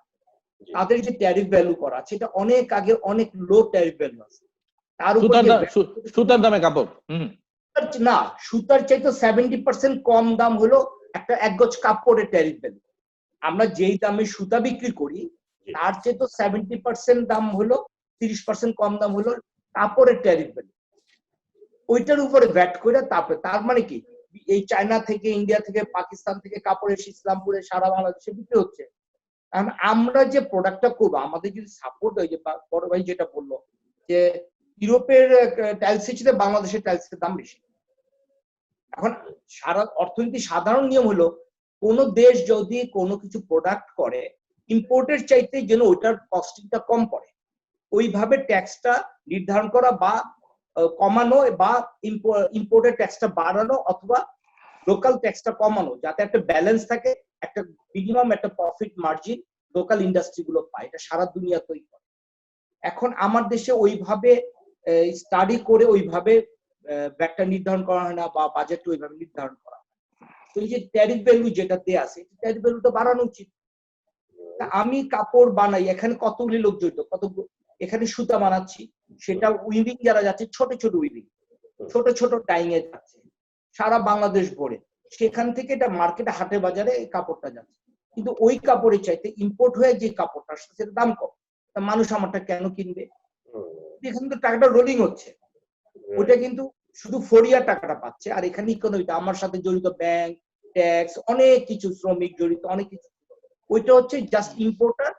Speaker 4: তাদের যে ট্যারিফ ভ্যালু করা, সেটা অনেক আগে অনেক লো ট্যারিফ ভ্যালু আছে। তার উপর
Speaker 2: সুতার দামে কাপড়
Speaker 4: না, সুতার চাইতে 70% কম দাম হলো একটা এক গজ কাপড়ের ট্যারিফ ভ্যালু। আমরা যেই দামে সুতা বিক্রি করি তার চেয়ে তো 70% দাম হলো, 30% কম দাম হলো কাপড়ের ট্যারিফ ভ্যালু। ওইটার উপরে ভ্যাট করে তারপরে, তার মানে কি এই চায়না থেকে, ইন্ডিয়া থেকে, পাকিস্তান থেকে কাপড় এসে ইসলামপুরে সারা বাংলাদেশে বিক্রি হচ্ছে। কারণ আমরা যে প্রোডাক্টটা করবো, আমাদের যদি সাপোর্ট হয়, যে বড় ভাই যেটা বললো যে ইউরোপের টাইলসের চেয়ে বাংলাদেশের টাইলসের দাম বেশি। এখন সারা অর্থনীতি সাধারণ নিয়ম হলো কোন দেশ যদি কোনো কিছু প্রোডাক্ট করে ইম্পোর্টের চাইতে যেন ওইটার কস্টিংটা কম পড়ে, ওইভাবে ট্যাক্সটা নির্ধারণ করা বা কমানো, বা ইম্পোর্টের ট্যাক্সটা বাড়ানো অথবা লোকাল ট্যাক্সটা কমানো, যাতে একটা ব্যালেন্স থাকে, একটা মিনিমাম একটা প্রফিট মার্জিন লোকাল ইন্ডাস্ট্রি গুলো পায়। এটা সারা দুনিয়াতেই করে। এখন আমার দেশে ওইভাবে স্টাডি করে ওইভাবে ব্যাটটা নির্ধারণ করা হয় না, বা বাজেট ওইভাবে নির্ধারণ করা হয়। তো এই যে ট্যারিফ ভ্যালু যেটা দেয়া আছে, ট্যারিফ ভ্যালুটা বাড়ানো উচিত। আমি কাপড় বানাই, এখানে কতগুলি লোক জড়িত, এখানে সুতা বানাচ্ছি, সেটা উইভিং যারা যাচ্ছে, ছোট ছোট উইভিং, ছোট ছোট টাইং এ যাচ্ছে সারা বাংলাদেশ ভরে, সেখান থেকে এটা মার্কেটে, হাটে বাজারে এই কাপড়টা যাচ্ছে। কিন্তু ওই কাপড়ের চাইতে ইম্পোর্ট হয়ে যে কাপড়টা সেটা দাম কম, মানুষ আমারটা কেন কিনবে? এখানে তো টাকাটা রোলিং হচ্ছে, ওইটা কিন্তু শুধু ফরিয়া টাকাটা পাচ্ছে, আর এখানে ইকোনমিটা আমার সাথে জড়িত, ব্যাংক, ট্যাক্স, অনেক কিছু, শ্রমিক জড়িত, অনেক কিছু। ওইটা হচ্ছে জাস্ট ইম্পোর্টার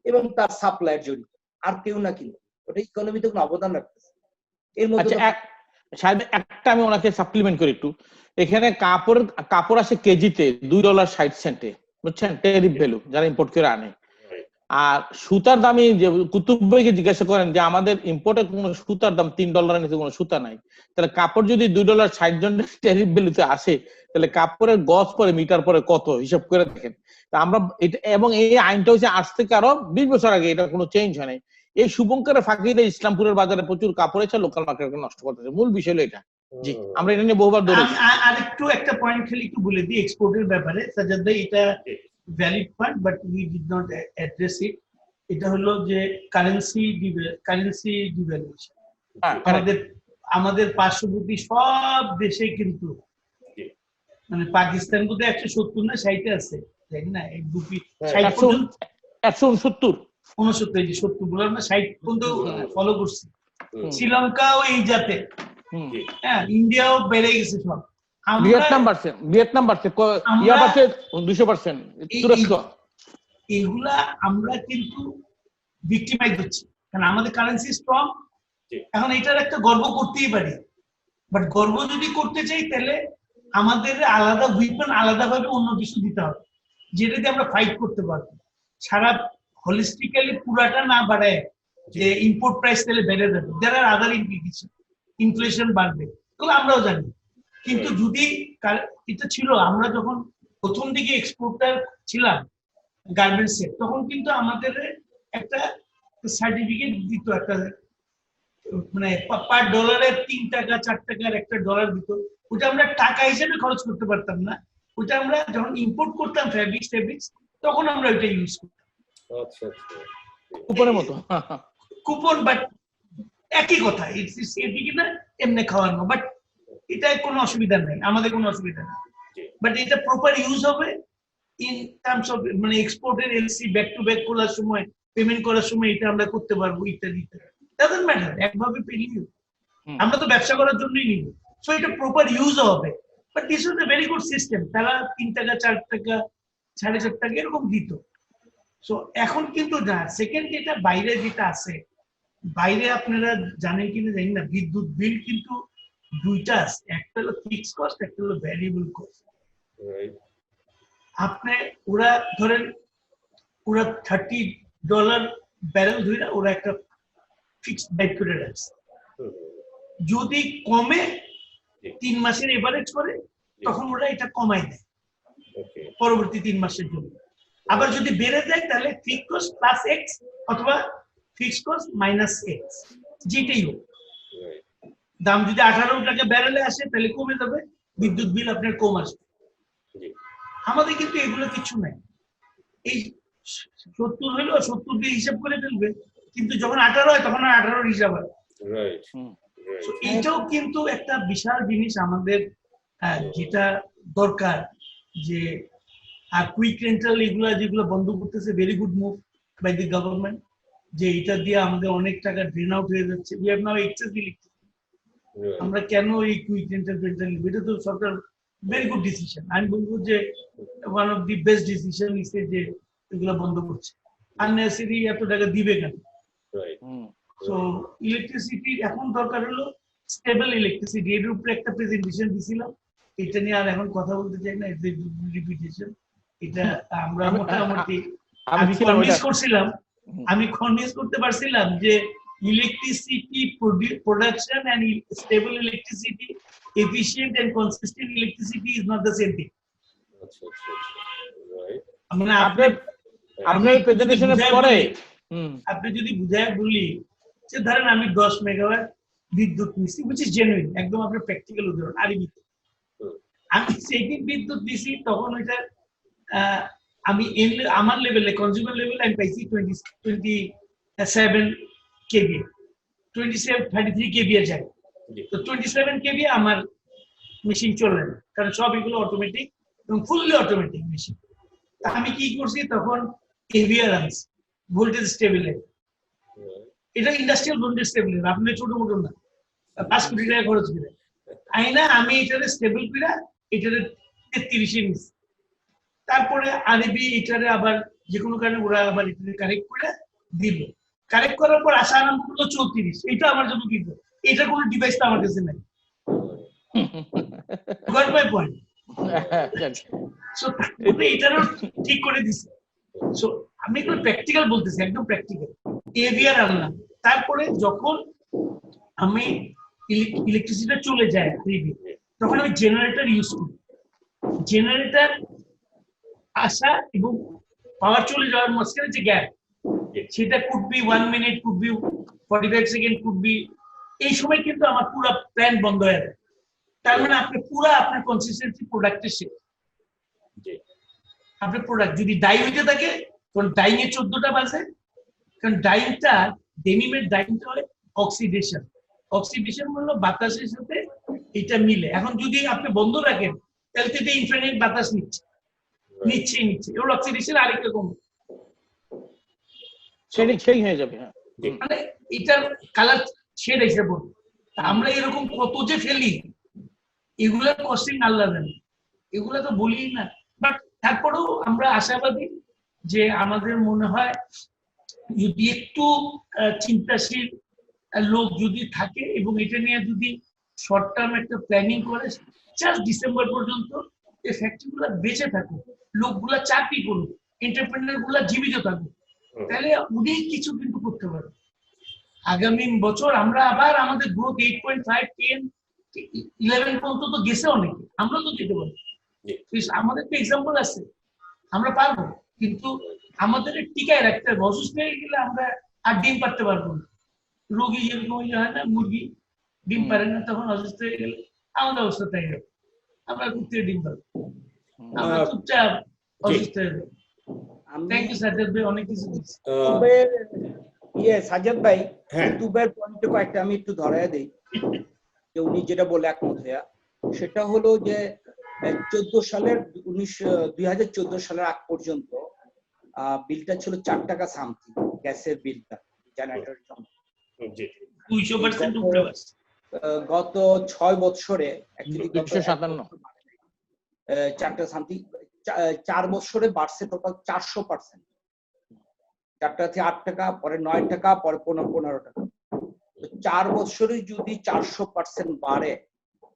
Speaker 4: এবং তার সাপ্লায়ার জড়িত, আর কেউ না কিনে ওটা ইকোনমিতে কোনো অবদান রাখতেছে। এর মধ্যে
Speaker 2: একটা আমি ওনাকে সাপ্লিমেন্ট করি একটু। এখানে কাপড় আসে কেজিতে $2.60, বুঝছেন, ট্যারিফ ভ্যালু যারা ইম্পোর্ট করে আনে। আর সুতার দামই যে কুতুব ভাইকে জিজ্ঞাসা করেন যে আমাদের ইম্পোর্টের কোনো সুতার দাম $3 নিচে কোনো সুতা নাই, তাহলে কাপড় যদি $2.60 ট্যারিফ ভ্যালুতে আসে, তাহলে কাপড়ের গজ পরে মিটার পরে কত হিসাব করে দেখেন। তা আমরা এটা, এবং এই আইনটা হচ্ছে আজ থেকে আরো 20 বছর আগে, এটা কোনো চেঞ্জ হয় নাই। এই শুভঙ্করের ফাঁকিতে ইসলামপুরের বাজারে প্রচুর কাপড় এসে লোকাল মার্কেটকে নষ্ট করতেছে, মূল বিষয় হলো এটা। জি, আমরা এটা নিয়ে বহুবার ধরেছি।
Speaker 3: আর একটু একটা পয়েন্ট খালি একটু বলে দিই এক্সপোর্টের ব্যাপারে, সাজ্জাদ ভাই, এটা valid point but we did not address ইট। এটা হলো যে কারেন্সি ডিভ্যালুয়েশন। আমাদের পার্শ্ববর্তী সব দেশে কিন্তু, মানে পাকিস্তান বোধহয় 170 না 60 আছে, তাই না?
Speaker 2: 169
Speaker 3: 70 বললাম না, 60 পর্যন্ত ফলো করছি। শ্রীলঙ্কাও এই জাতে, হ্যাঁ, ইন্ডিয়াও বেড়ে গেছে সব।
Speaker 2: ভিয়েতনাম বাড়ছে 200%, তুরস্ক।
Speaker 3: এগুলা আমরা কিন্তু ভিক্টিমাইজ হচ্ছি, কারণ আমাদের কারেন্সি স্ট্রং। এখন এটার একটা গর্ব করতেই পারি, বাট গর্ব যদি করতে চাই তাহলে আমাদের আলাদা উইপন, আলাদাভাবে অন্য কিছু দিতে হবে, যেটা দিয়ে আমরা ফাইট করতে পারবো। সারা হোলিস্টিক্যালি পুরাটা না বাড়ায় যে ইম্পোর্ট প্রাইস তাহলে বেড়ে যাবে, যারা আদার ইমপ্লিকেশন, ইনফ্লেশন বাড়বে, এগুলো আমরাও জানি। কিন্তু যদি এটা ছিল, আমরা যখন প্রথম দিকে এক্সপোর্টার ছিলাম গার্মেন্টস এর, তখন কিন্তু আমাদের একটা সার্টিফিকেট দিত, একটা মানে পার ডলারে 3 টাকা 4 টাকার একটা ডলার দিত। ওটা আমরা টাকা হিসেবে খরচ করতে পারতাম না, ওটা আমরা যখন ইম্পোর্ট করতাম ফেব্রিক্স, তখন আমরা ওইটা ইউজ করতাম।
Speaker 1: আচ্ছা আচ্ছা,
Speaker 2: কুপনের মতো
Speaker 3: কুপন, বাট একই কথা, এদিকে না এমনি খাওয়ানো, বাট এটা কোনো অসুবিধা নেই, আমাদের কোনো অসুবিধা নেই। বাট এটা প্রপার ইউজ হবে ইন টার্মস অফ, মানে এক্সপোর্টের এলসি ব্যাক টু ব্যাক করার সময়, পেমেন্ট করার সময় এটা আমরা করতে পারবো, ইত্যাদি ইত্যাদি। ডাজন্ট ম্যাটার, একভাবে পেলিও আমরা তো ব্যবসা করার জন্যই নিব, সো এটা প্রপার ইউজ হবে। But this was a very good system. তারা 3 টাকা 4 টাকা 4.5 টাকা এরকম দিত। সো এখন কিন্তু না। সেকেন্ড, যেটা বাইরে যেটা আছে, বাইরে আপনারা জানেন কিনা জানি না, বিদ্যুৎ বিল কিন্তু দুইটা আছে, একটা হলো ফিক্স কস্ট, একটা হলো ভ্যারিয়েবল কস্ট। আপনি ওরা ধরেন ওরা $30 ব্যারেল ধরে ওরা একটা ফিক্সড বেড করে রাখছে, যদি কমে 3 মাসের এভারেজ করে, তখন ওরা এটা কমাই দেয় পরবর্তী 3 মাসের জন্য। আবার যদি বেড়ে যায় তাহলে ফিক্সড কস্ট প্লাস এক্স অথবা ফিক্সড কস্ট মাইনাস এক্স, যেটাই হোক। দাম যদি 18 টাকা ব্যারেলে আসে তাহলে কমে যাবে, বিদ্যুৎ বিল আপনার কম আসবে। আমাদের কিন্তু এগুলো কিছু নাই। এই 70 হইলো 70 দিয়ে হিসাব করে ফেলবে, কিন্তু যখন 18 হয় তখন আর 18 হিসাব হয়।
Speaker 1: রাইট
Speaker 3: So, এইটাও কিন্তু একটা বিশাল জিনিস আমাদের যেটা দরকার, যে আর কুইক রেন্টাল এগুলা যেগুলো বন্ধ করতেছে, very good move by the government, যে এটা দিয়ে আমাদের অনেক টাকা ড্রেন আউট হয়ে যাচ্ছে। We have now excess electricity. আমরা কেন এই কুইক রেন্টাল নিব? এটা তো সরকার ভেরি গুড ডিসিশন। আমি বলবো যে one of the best decision ইসে যে এগুলো বন্ধ করছে। আননেসেসারি এত টাকা দিবে কেন? সো ইলেকট্রিসিটি এখন দরকার হলো স্টেবল ইলেকট্রিসিটি। এর উপরে একটা প্রেজেন্টেশন দিছিলাম, এটা নিয়ে আর এখন কথা বলতে চাই না, এটা রিপিটেশন। এটা আমরা মোটামুটি আমি কনভিন্স করতে পারছিলাম যে electricity production and stable electricity, efficient and consistent electricity is not the same thing. মানে
Speaker 2: আপনার প্রেজেন্টেশনের পরে
Speaker 3: আপনি যদি বুঝায় বলি যে ধরেন আমি 10 মেগাওয়াট বিদ্যুৎ নিচ্ছি, which is genuine, একদম আপনার প্র্যাকটিক্যাল উদাহরণ। আর আমি সেদিন বিদ্যুৎ দিছি, তখন ওইটা আমি আমার লেভেলে, কনজিউমার লেভেলে আমি পাইছি 27 কেভি, 33 কেভি এর যায়। তো 27 কেভি আমার মেশিন চলে না, কারণ সব এগুলো অটোমেটিক এবং ফুললি অটোমেটিক মেশিন। আমি কি করছি তখন, এভিআর আনছি, ভোল্টেজ স্টেবিলাইজার। এটা ইন্ডাস্ট্রিয়াল ভোল্টেজ স্টেবিলাইজার, আপনি ছোট মোটো না, 5 কোটি টাকা খরচ করে আইনা আমি এটারে স্টেবল করে এটারে 33 এ নিচ্ছি। তারপরে আরবি এটারে আবার যে কোনো কারণে ওরা আবার এটারে কারেক্ট করে দিল। কারেক্ট করার পর আসা আরম্ভ করলো 34। এটা আমার জন্য কি, এটা কোনো ডিভাইস তো আমার কাছে নাই। Got my point. সো এটারও ঠিক করে দিছে। সো আমি একটু প্র্যাকটিক্যাল বলতেছি, একদম প্র্যাকটিক্যাল। এভিআর আনলাম, তারপরে যখন আমি ইলেকট্রিসিটি চলে যায় তখন আমি জেনারেটর ইউজ করি। জেনারেটর আসা এবং পাওয়ার চলে যাওয়ার মাঝখানে যে গ্যাপ, সেটা could be 1 minute, could be 45 second, could be, এই সময় কিন্তু আমার পুরো প্ল্যান বন্ধ হয়ে যায়। তার মানে আপনি পুরো আপনার কনসিস্টেন্সি প্রোডাক্টের শেষ। আপনার প্রোডাক্ট যদি ডাই হইতে থাকে, তখন ডাইং এর 14টা বাজে, কারণ ডাইংটা, ডেনিমের ডাইংটা হয় অক্সিডেশন। অক্সিডেশন হলো বাতাসের সাথে এটা মিলে। এখন যদি আপনি বন্ধ রাখেন, তাহলে তো এটা ইনফিনিট বাতাস নিচ্ছে। এর অক্সিডেশন আরেকটা কমবে,
Speaker 2: সেই হয়ে যাবে।
Speaker 3: মানে এটার কালার শেড এসে পড়বে। আমরা এরকম কত যে ফেলি, এগুলার কস্টিং আল্লাহ জানে, এগুলা তো বলি না। বাট তারপরেও আমরা আশাবাদী যে আমাদের মনে হয় যদি একটু চিন্তাশীল লোক যদি থাকে এবং এটা নিয়ে যদি শর্ট টার্ম একটা প্ল্যানিং করে, জাস্ট ডিসেম্বর পর্যন্ত এই ফ্যাক্টরিগুলো বেঁচে থাকুক, লোকগুলা চাকরি করুক, এন্টারপ্রেনার গুলা জীবিত থাকুক, তাহলে অনেক কিছু কিন্তু করতে পারবে। আগামী বছর আমরা আবার আমাদের গ্রোথ 8.5, 10, 11 পর্যন্ত তো গেছে অনেকে, আমরা তো যেতে পারি। আমাদের তো এক্সাম্পল আছে, আমরা পারবো, কিন্তু আমাদের টিকায় রাখতে হবে। অসুস্থ হয়ে গেলে আমরা আর ডিম পারতে পারবো না। রোগী যেরকম হয় না, মুরগি ডিম পারে না, তখন অসুস্থ হয়ে গেলে আমাদের অবস্থা তাই হবে। আমরা কুত্তে ডিম পারবো, আমরা চুপচাপ অসুস্থ হয়ে যাবো। থ্যাংক ইউ সাজ্জাদ ভাই, অনেক কিছু
Speaker 4: সাজ্জাদ ভাই, ইউটিউবের পয়েন্টে কয়েকটা আমি একটু ধরায় দিই, যে উনি যেটা বলে একমত হইয়া, সেটা হলো যে 2014 সালের আগ পর্যন্ত বিলটা ছিল 4 টাকা সামথিং, গ্যাসের বিলটা জেনারেটরের জন্য।
Speaker 3: 200% উপরে আছে।
Speaker 4: গত 6 বছরে
Speaker 2: 257
Speaker 4: 4 সামথিং, 4 বছরে বাড়ছে টোটাল 400%। 4 টাকা থেকে 8 টাকা, পরে 9 টাকা, পরে 15 টাকা। 4 বছরে যদি 400% বাড়ে,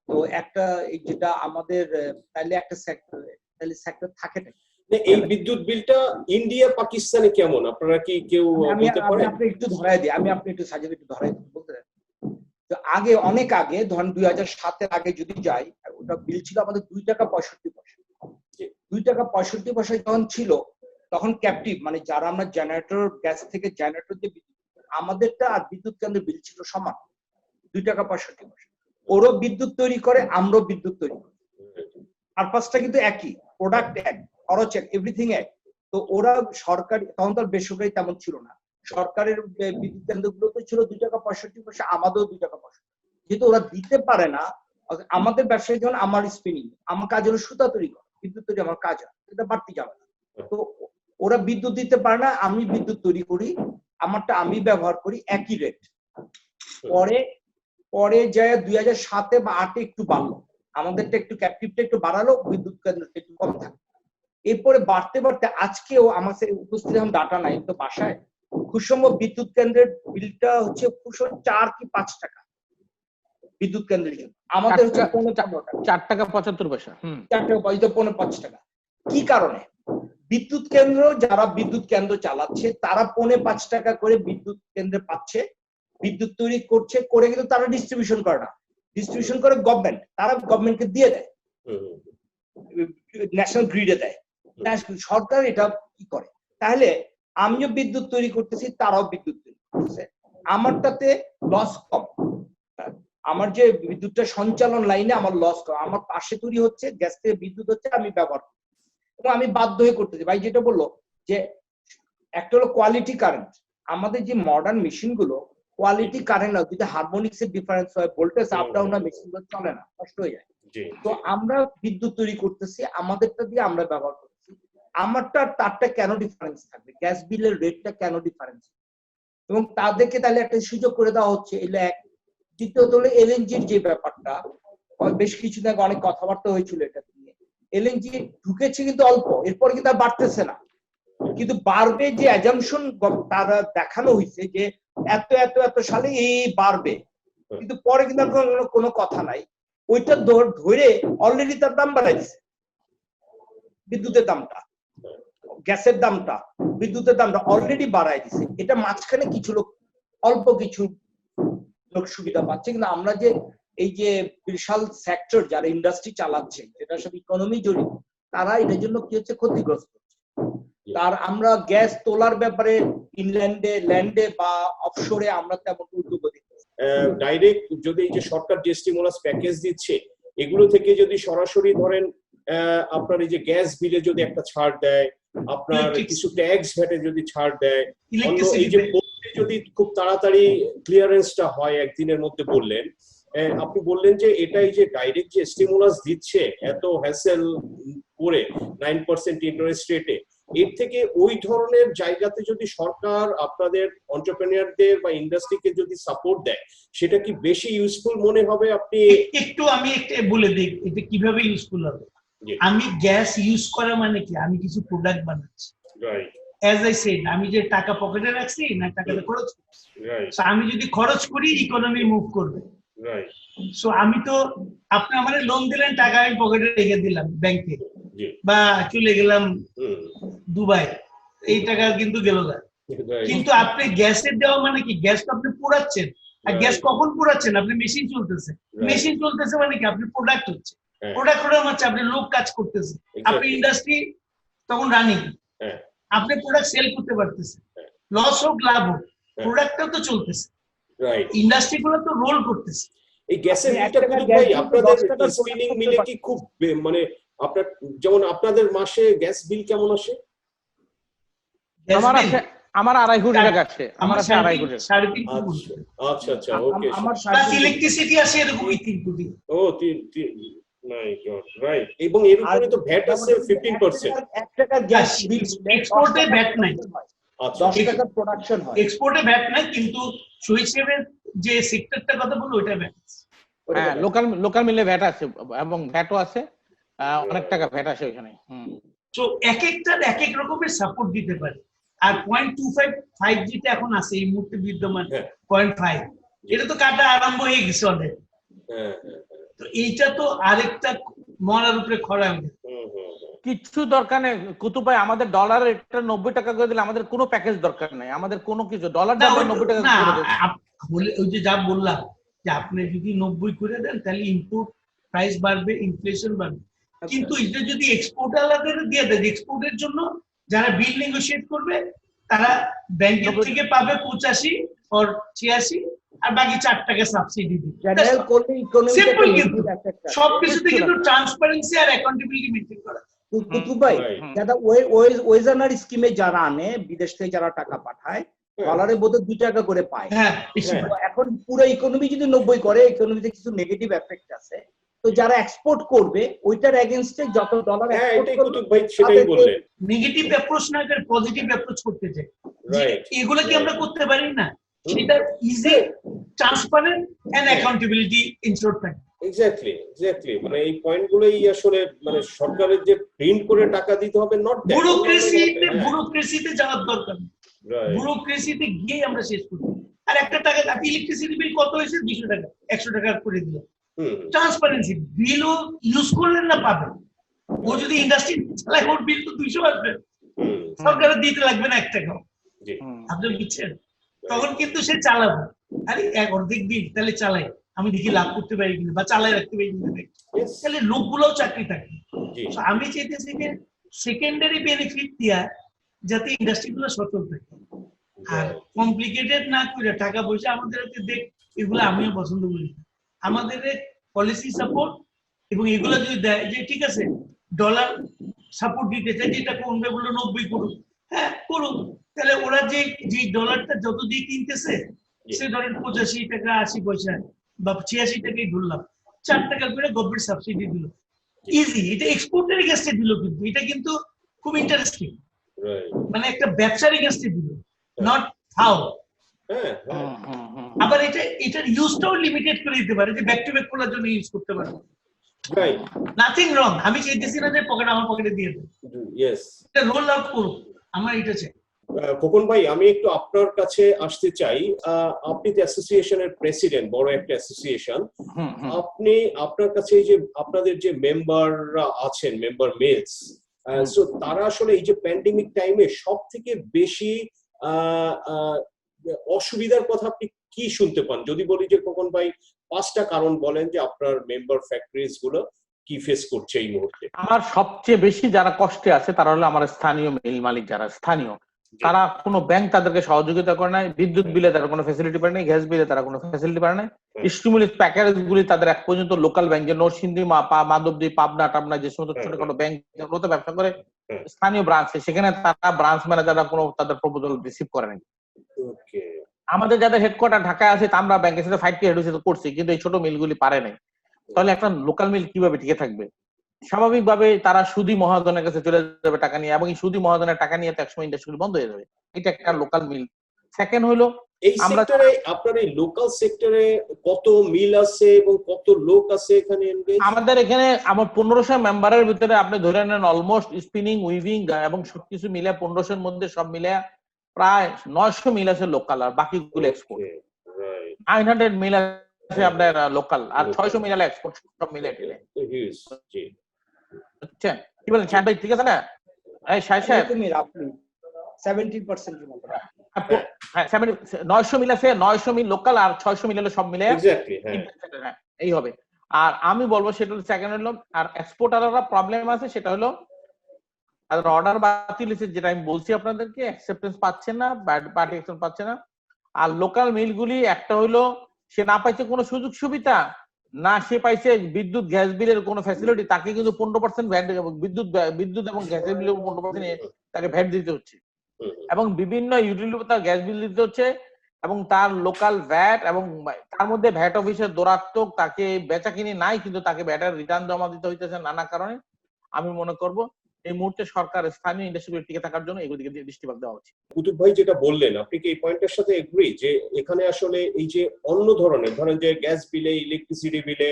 Speaker 4: তো একটা যেটা আমাদের তাহলে একটা সেক্টর থাকে না।
Speaker 1: এই বিদ্যুৎ বিলটা ইন্ডিয়া পাকিস্তানে কেমন, আপনারা কি কেউ বলতে পারেন?
Speaker 4: আপনি একটু ধরায় দিই, আপনি একটু সাজেব একটু ধরায় বলতে। তো আগে, অনেক আগে, ধরেন 2007-এর আগে যদি যাই, ওটা বিল ছিল আমাদের 2 টাকা 65 পয়সা। 2 টাকা 65 পয়সা যখন ছিল, তখন ক্যাপটিভ, মানে যারা আমরা জেনারেটর, গ্যাস থেকে জেনারেটর দিয়ে বিদ্যুৎ, আমাদেরটা আর বিদ্যুৎ কেন্দ্রের বিল ছিল সমান, 2 টাকা 65 পয়সা। ওরও বিদ্যুৎ তৈরি করে, আমরাও বিদ্যুৎ তৈরি করি, পারপাসটা কিন্তু একই, প্রোডাক্ট এক, খরচ এক, এভরিথিং এক। তো ওরা সরকারি, তখন তো বেসরকারি তেমন ছিল না, সরকারের বিদ্যুৎ কেন্দ্রগুলোতে ছিল 2 টাকা 65 পয়সা, আমাদেরও 2 টাকা 65। যেহেতু ওরা দিতে পারে না, আমাদের ব্যবসায়ী যেমন আমার স্পিনিং, আমার কাজ হলো সুতা তৈরি করা, বিদ্যুৎ তৈরি আমার কাজ হয়, এটা বাড়তি যাবে না। তো ওরা বিদ্যুৎ দিতে পারে না, আমি বিদ্যুৎ তৈরি করি, আমারটা আমি ব্যবহার করি একই রেট। পরে যায় 2007 বা 2008 একটু বাড়লো, আমাদেরটা একটু ক্যাপটিভটা একটু বাড়ালো, বিদ্যুৎ কেন্দ্রটা একটু কম থাকে। এরপরে বাড়তে বাড়তে আজকেও আমার উপস্থিত এখন ডাটা নাই তো বাসায়, খুব সম্ভব বিদ্যুৎ কেন্দ্রের বিলটা হচ্ছে 4 কি 5 টাকা বিদ্যুৎ কেন্দ্রের জন্য, আমাদের হচ্ছে
Speaker 2: 4 টাকা 75 পয়সা।
Speaker 4: 4 টাকা 5 টাকা। কি কারণে? বিদ্যুৎ কেন্দ্র যারা বিদ্যুৎ কেন্দ্র চালাচ্ছে তারা 4.5 টাকা করে বিদ্যুৎ কেন্দ্রে পাচ্ছে, বিদ্যুৎ তৈরি করছে, করে কিন্তু তারা ডিস্ট্রিবিউশন করে না, ডিস্ট্রিবিউশন করে গভর্নমেন্ট, তারা গভর্নমেন্টকে দিয়ে দেয়, ন্যাশনাল গ্রিডে দেয়। সরকার এটা কি করে? তাহলে আমিও বিদ্যুৎ তৈরি করতেছি, তারাও বিদ্যুৎ তৈরি করতেছে, আমারটাতে লস কম, আমার যে বিদ্যুৎটা সঞ্চালন লাইনে আমার লস কম, আমার পাশে তৈরি হচ্ছে, গ্যাস থেকে বিদ্যুৎ হচ্ছে, আমি ব্যবহার করি এবং আমি বাধ্য হয়ে করতেছি। ভাই যেটা বললো যে একটা হলো কোয়ালিটি কারেন্ট, আমাদের যে মডার্ন মেশিন গুলো কোয়ালিটি কারেন্ট না, যদি হারমোনিক্স এর ডিফারেন্স হয়, ভোল্টেজ আপ ডাউন না, মেশিন গুলো চলে না, নষ্ট হয়ে যায়। তো আমরা বিদ্যুৎ তৈরি করতেছি, আমাদেরটা দিয়ে আমরা ব্যবহার করতেছি, আমারটা তারটা কেন ডিফারেন্স থাকবে, গ্যাস বিলের রেটটা কেন ডিফারেন্স, এবং তাদেরকে তাহলে একটা সুযোগ করে দেওয়া হচ্ছে। এগুলো এক। দ্বিতীয়ত হলো এলএনজির যে ব্যাপারটা, বেশ কিছুদিন আগে অনেক কথাবার্তা হয়েছিল এটা নিয়ে। এলএনজি ঢুকেছে কিন্তু অল্প, এরপর কিন্তু আর বাড়তেছে না, কিন্তু বাড়বে যে অ্যাজাম্পশন তারা দেখানো হয়েছে যে এত এত এত সালে এই বাড়বে, কিন্তু পরে কিন্তু কোনো কথা নাই, ওইটা ধরে অলরেডি তার দাম বাড়াই দিচ্ছে, বিদ্যুতের দামটা, গ্যাসের দামটা, বিদ্যুতের দামটা অলরেডি বাড়াই দিচ্ছে। এটা মাঝখানে কিছু লোক, অল্প কিছু লোক সুবিধা পাচ্ছে, কিন্তু আমরা যে এই যে বিশাল সেক্টর যারা ইন্ডাস্ট্রি চালাচ্ছে, যেটার সাথে ইকোনমি জড়িত, তারা এটার জন্য কি হচ্ছে, ক্ষতিগ্রস্ত হচ্ছে। তার আমরা গ্যাস তোলার ব্যাপারে ইনল্যান্ডে, ল্যান্ডে বা অফশোরে আমরা তেমন উদ্যোগ দিচ্ছি।
Speaker 1: ডাইরেক্ট যদি এই যে সরকার যে স্টিমুলাস প্যাকেজ দিচ্ছে, এগুলো থেকে যদি সরাসরি ধরেন আপনার এই যে গ্যাস বিলে যদি একটা ছাড় দেয়, আপনার কিছু ট্যাক্স ভ্যাটে যদি ছাড় দেয়, এই যে যদি খুব তাড়াতাড়ি ক্লিয়ারেন্সটা হয় একদিনের মধ্যে বললেন, আপনি বললেন যে এটা এই যে ডাইরেক্ট যে স্টিমুলাস দিচ্ছে এত হ্যাসেল করে 9% ইন্টারেস্ট রেটে, এর থেকে ওই ধরনের জায়গাতে যদি সরকার আপনাদের এন্টারপ্রেনিয়ারদের বা ইন্ডাস্ট্রিকে যদি সাপোর্ট দেয়, সেটা কি বেশি ইউজফুল মনে হবে? আপনি
Speaker 3: আমি একটা বলে দিই এটা কিভাবে ইউজফুল হবে। আমি গ্যাস ইউজ করা মানে কি, আমি কিছু প্রোডাক্ট বানাচ্ছি, রাইট? অ্যাজ আই সেড, আমি যে টাকা পকেটে রাখছি না টাকাটা খরচ করছি, রাইট? আমি যদি খরচ করি ইকোনমি মুভ করবে, রাইট? সো আমি তো, আপনি আমারে লোন দিলেন, টাকা আমি পকেটে রেখে দিলাম ব্যাংকে, বা চলে গেলাম দুবাই, এই টাকা কিন্তু গেল না। কিন্তু আপনি গ্যাসের দেওয়া মানে কি, গ্যাস তো আপনি পোড়াচ্ছেন, আর গ্যাস কখন পোড়াচ্ছেন, আপনি মেশিন চলতেছে, মেশিন চলতেছে মানে কি, আপনি প্রোডাক্ট হচ্ছে, প্রোডাক্ট হচ্ছে আপনি লোক কাজ করতেছে, আপনি ইন্ডাস্ট্রি তখন রানিং, আপনি প্রোডাক্ট সেল করতে পারতেছেন, লস হোক লাভ হোক, প্রোডাক্টটা তো চলতেছে, ইন্ডাস্ট্রি গুলো তো রোল করতেছে।
Speaker 1: এই গ্যাসের বিলটা কিন্তু ভাই আপনাদের স্পিনিং মিলে কি খুব মানে আপনার, যেমন আপনাদের মাসে গ্যাস বিল কেমন আসে?
Speaker 2: আমার 2.5 কোটি টাকা আসে, আমার আসে 2.5 কোটি।
Speaker 1: আচ্ছা আচ্ছা, ওকে।
Speaker 3: আমার ইলেকট্রিসিটি আসে এরকম 3 কোটি।
Speaker 1: ও 3 মাই গড, রাইট। এবং এর উপরে তো ভ্যাট আছে 15%।
Speaker 4: 1 টাকা গ্যাস বিল,
Speaker 3: এক্সপোর্টে ভ্যাট নাই।
Speaker 1: আচ্ছা,
Speaker 4: 10 টাকা প্রোডাকশন হয়,
Speaker 3: এক্সপোর্টে ভ্যাট নাই, কিন্তু সুইচের যে সেক্টরটার কথা বলবো ওইটা ভ্যাট আছে।
Speaker 2: হ্যাঁ, লোকাল মিলে ভ্যাট আছে এবং ভ্যাটও আছে, অনেক টাকা ভ্যাট আছে ওখানে।
Speaker 3: তো এক একটার এক এক রকমের সাপোর্ট দিতে পারে। আর 0.25 5G তে এখন আছে এই মুহূর্তে বিদ্যমান 0.5, এটা তো কাটা আরম্ভ হয়ে গেছে অনেক। তো এইটা তো আরেকটা মরার উপরে খরা হবে,
Speaker 2: কিছু দরকার নেই কুতুব ভাই, আমাদের ডলারের একটা 90 টাকা করে দিলে আমাদের কোনো প্যাকেজ দরকার নাই, আমাদের কোনো কিছু, ডলার 90 টাকা করে দেন।
Speaker 3: ওই যে যা বললাম যে আপনি যদি 90 করে দেন তাহলে ইনপুট প্রাইস বাড়বে, ইনফ্লেশন বাড়বে, কিন্তু এটা যদি এক্সপোর্টারদের দিয়ে দেন, এক্সপোর্টের জন্য যারা বিল নেগোশিয়েট করবে তারা ব্যাংকের থেকে পাবে 85 or 86, আর বাকি 4 টাকা সাবসিডি দিবে।
Speaker 4: জেনারেল করলে ইকোনমি
Speaker 3: সবকিছুতে কিন্তু ট্রান্সপারেন্সি আর অ্যাকাউন্টেবিলিটি মেইনটেইন করা।
Speaker 4: কুতুব ভাই, যারা ওয়েজানার স্কিমে যারা আনে, বিদেশ থেকে যারা টাকা পাঠায়, ডলারে বোধহয় 2 টাকা করে পায়।
Speaker 3: হ্যাঁ বেশি
Speaker 1: হ্যাঁ।
Speaker 4: তো এখন পুরো ইকোনমি যদি 90 করে, ইকোনমিতে কিছু নেগেটিভ এফেক্ট আছে। তো যারা এক্সপোর্ট করবে ওইটার এগেইনস্টে যত ডলার
Speaker 1: হ্যাঁ,
Speaker 4: এক্সপোর্ট
Speaker 1: এটাই
Speaker 4: করবে
Speaker 1: কুতুব ভাই সেটাই
Speaker 4: তাদেরকে
Speaker 1: বললেন।
Speaker 3: নেগেটিভ অ্যাপ্রোচ না করে পজিটিভ অ্যাপ্রোচ করতে চাই, যে
Speaker 1: Right,
Speaker 3: এগুলো কি আমরা করতে পারি না, সেটা ইজি, ট্রান্সপারেন্ট এন্ড অ্যাকাউন্টেবিলিটি ইনশোর্ট থাকে।
Speaker 1: এক্স্যাক্টলি মানে এই পয়েন্টগুলোই আসলে মানে সরকারের যে প্রিন্ট করে টাকা দিতে হবে নট দ্যাট,
Speaker 3: ব্যুরোক্রেসিতে যাওয়ার দরকার নেই, ব্যুরোক্রেসিতে গিয়ে আমরা শেষ করি। আর একটা টাকা ইলেকট্রিসিটি বিল কত হয়েছে, 200 টাকা 100 টাকা করে দিল। ট্রান্সপারেন্সি, বিলও ইউজ করলেন না পাবেন। ও যদি ইন্ডাস্ট্রি চালায় ওর বিল তো 200 আসবে, সরকারের দিতে লাগবে না 1 টাকাও। আপনি বুঝছেন? তখন কিন্তু সে চালাবে, আরে এক অর্ধেক বিল তাহলে চালাই, আমি দেখি লাভ করতে পারি কিনা বা চালাই রাখতে পারি কিনা, তাহলে লোকগুলোও চাকরি থাকে। আমি চাইতেছি যে সেকেন্ডারি বেনিফিট দিয়া যাতে ইন্ডাস্ট্রি গুলো সচল থাকে, আর কমপ্লিকেটেড না করে টাকা পয়সা আমাদের দেখ, এগুলো আমিও পছন্দ করি। আমাদের পলিসি সাপোর্ট এবং এগুলো যদি দেয় যে ঠিক আছে ডলার সাপোর্ট দিতে চাই, যেটা কমবে বললো 90 করুক, হ্যাঁ করুক, তাহলে ওরা যে ডলারটা যত দিয়ে কিনতেছে সে ধরেন 85 টাকা 80 পয়সা বা 86 টাকাই ধরলাম, 4 টাকা করে গভর্নমেন্ট সাবসিডি দিল, ইজি। এটা এক্সপোর্টের এগেইনস্টে দিল, কিন্তু এটা কিন্তু খুব ইন্টারেস্টিং, মানে একটা ব্যবসার এগেইনস্টে দিল, নট হাউ। আবার এটার ইউজটাও লিমিটেড করে দিতে পারে, যে ব্যাক টু ব্যাক করার জন্য ইউজ করতে পারে, নাথিং রং। আমি চাইতেছি না যে পকেট আমার পকেটে দিয়ে দেব, এটা রোল আউট করুক, আমার এটা চাই।
Speaker 1: খোকন ভাই, আমি একটু আপনার কাছে আসতে চাই। আপনি তো অ্যাসোসিয়েশনের প্রেসিডেন্ট, বড় একটা অ্যাসোসিয়েশন। আপনি আপনার কাছে এই যে আপনাদের যে মেম্বাররা আছেন, মেম্বার মেলস, সো তারা আসলে এই যে প্যান্ডেমিক টাইমে সব থেকে বেশি অসুবিধার কথা আপনি কি শুনতে পান? যদি বলি যে খোকন ভাই 5টা কারণ বলেন যে আপনার মেম্বার ফ্যাক্টরিজ গুলো কি ফেস করছে এই মুহূর্তে।
Speaker 2: আমার সবচেয়ে বেশি যারা কষ্টে আছে তারা হলো আমার স্থানীয় মিল মালিক, যারা স্থানীয়, তারা কোনো ব্যাংক তাদেরকে সহযোগিতা করে নাই, বিদ্যুৎ বিলে তারা কোনো ফ্যাসিলিটি পায় নাই, গ্যাস বিলে তারা কোনো ফ্যাসিলিটি পায় নাই, স্টিমুলাস প্যাকেজ গুলি তাদের এক পর্যন্ত লোকাল ব্যাংক, যে নরসিংদী, মাধবদী, পাবনা টাবনা যে সমস্ত ছোটখাটো ব্যাংক যেগুলোতে ব্যবসা করে স্থানীয় ব্রাঞ্চে, সেখানে তারা ব্রাঞ্চ ম্যানেজাররা কোনো তাদের প্রপোজাল রিসিভ করে নাই। আমাদের যাদের হেডকোয়ার্টার ঢাকায় আছে আমরা ব্যাংকের সাথে ফাইট করছি, কিন্তু এই ছোট মিলগুলি পারে নাই। তাহলে একটা লোকাল মিল কিভাবে টিকে থাকবে? স্বাভাবিকভাবে তারা সুদী মহাজনের কাছে চলে যাবে টাকা নিয়ে, এবং এই সুদী মহাজনের টাকা নিয়ে তো একসময় ইন্ডাস্ট্রি বন্ধ হয়ে যাবে। এটা একটা লোকাল মিল। সেকেন্ড হলো,
Speaker 1: এই সেক্টরে আপনার এই লোকাল সেক্টরে কত মিল আছে এবং কত লোক আছে এখানে এনগেজ?
Speaker 2: আমাদের এখানে আমার 1500 মেম্বারের ভিতরে আপনি ধরে নেন অলমোস্ট স্পিনিং, উইভিং এবং সবকিছু মিলে 1500-র মধ্যে সব মিলে প্রায় 900 মিল আছে লোকাল, আর বাকিগুলো এক্সপোর্ট। 900 মিল আছে আপনার লোকাল, আর 600 মিল এক্সপোর্ট, সব মিলে টিলে। আচ্ছা, কি বলেন শাহ ভাই, ঠিক আছে না? এই শাহ সাহেব,
Speaker 4: আপনি 70% এর মতো।
Speaker 2: হ্যাঁ 900 মিল আছে, 900 মিল লোকাল আর 600 মিল হলো সব মিলে। এই হবে। আর আমি বলবো সেটা হলো সেকেন্ড হলো, আর এক্সপোর্টাররা প্রবলেম আছে, সেটা হলো আর অর্ডার বাতিল হয়েছে, যেটা আমি বলছি আপনাদেরকে, অ্যাকসেপ্টেন্স পাচ্ছে না, পার্টি অ্যাকশন পাচ্ছে না। আর লোকাল মিলগুলি একটা হলো সে না পাইছে কোনো সুযোগ সুবিধা, না সে পাইছে বিদ্যুৎ গ্যাস বিলের কোনো ফ্যাসিলিটি, তাকে কিন্তু 15% ভ্যাট, বিদ্যুৎ এবং গ্যাসের বিলের 15% তাকে ভ্যাট দিতে হচ্ছে, এবং বিভিন্ন ইউটিলিটি তার গ্যাস বিল দিতে হচ্ছে, এবং তার লোকাল ভ্যাট, এবং তার মধ্যে ভ্যাট অফিসের দৌরাত্মক, তাকে বেচা কিনি নাই কিন্তু তাকে ভ্যাটের রিটার্ন জমা দিতে হইতেছে নানা কারণে। আমি মনে করব এই মুহূর্তে সরকার স্থানীয় ইন্ডাস্ট্রি টিকে থাকার জন্য এগুলো দিকে দৃষ্টিপাত দেওয়া উচিত।
Speaker 1: কুতুব ভাই যেটা বললেন, আপনি কি এই পয়েন্টের সাথে এগ্রি যে এখানে আসলে এই যে অন্য ধরনের, ধরেন যে গ্যাস বিলে, ইলেকট্রিসিটি বিলে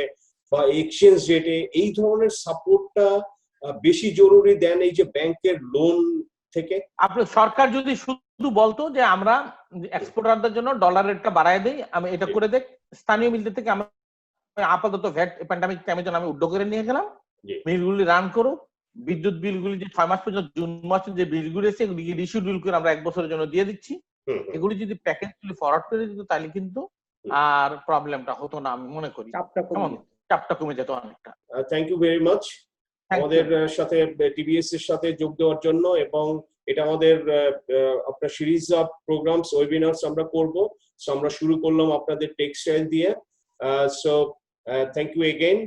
Speaker 1: বা এক্সচেঞ্জ রেটে এই ধরনের সাপোর্টটা বেশি জরুরি দেন এই যে ব্যাংকের লোন থেকে?
Speaker 2: আপনার সরকার যদি শুধু বলতো যে আমরা এক্সপোর্টারদের জন্য ডলার রেটটা বাড়ায় দেই, আমি এটা করে দেখ, স্থানীয় মিলদের থেকে আমি আপাতত ভ্যাট প্যান্ডামিক টাইমের জন্য আমি উদ্যোগ করে নিয়ে গেলাম, মিলগুলি রান করুক, বিদ্যুৎ বিলগুলি যে 6 মাস পর্যন্ত, জুন মাসে যে বিলগুলি আছে এগুলি রিশিডিউল করে আমরা 1 বছরের জন্য দিয়ে দিচ্ছি, এগুলি যদি প্যাকেজগুলি ফরওয়ার্ড করে দিত তাহলে কিন্তু আর প্রবলেমটা হতো না, আমি মনে করি চাপটা কমে যেত অনেকটা।
Speaker 1: থ্যাংক ইউ ভেরি মাচ আমাদের সাথে টিবিএস এর সাথে যোগ দেওয়ার জন্য, এবং এটা আমাদের আপনার সিরিজ অফ প্রোগ্রামস, ওয়েবিনারস আমরা করব। সো আমরা শুরু করলাম আপনাদের টেক্সটাইল দিয়ে। So thank you again.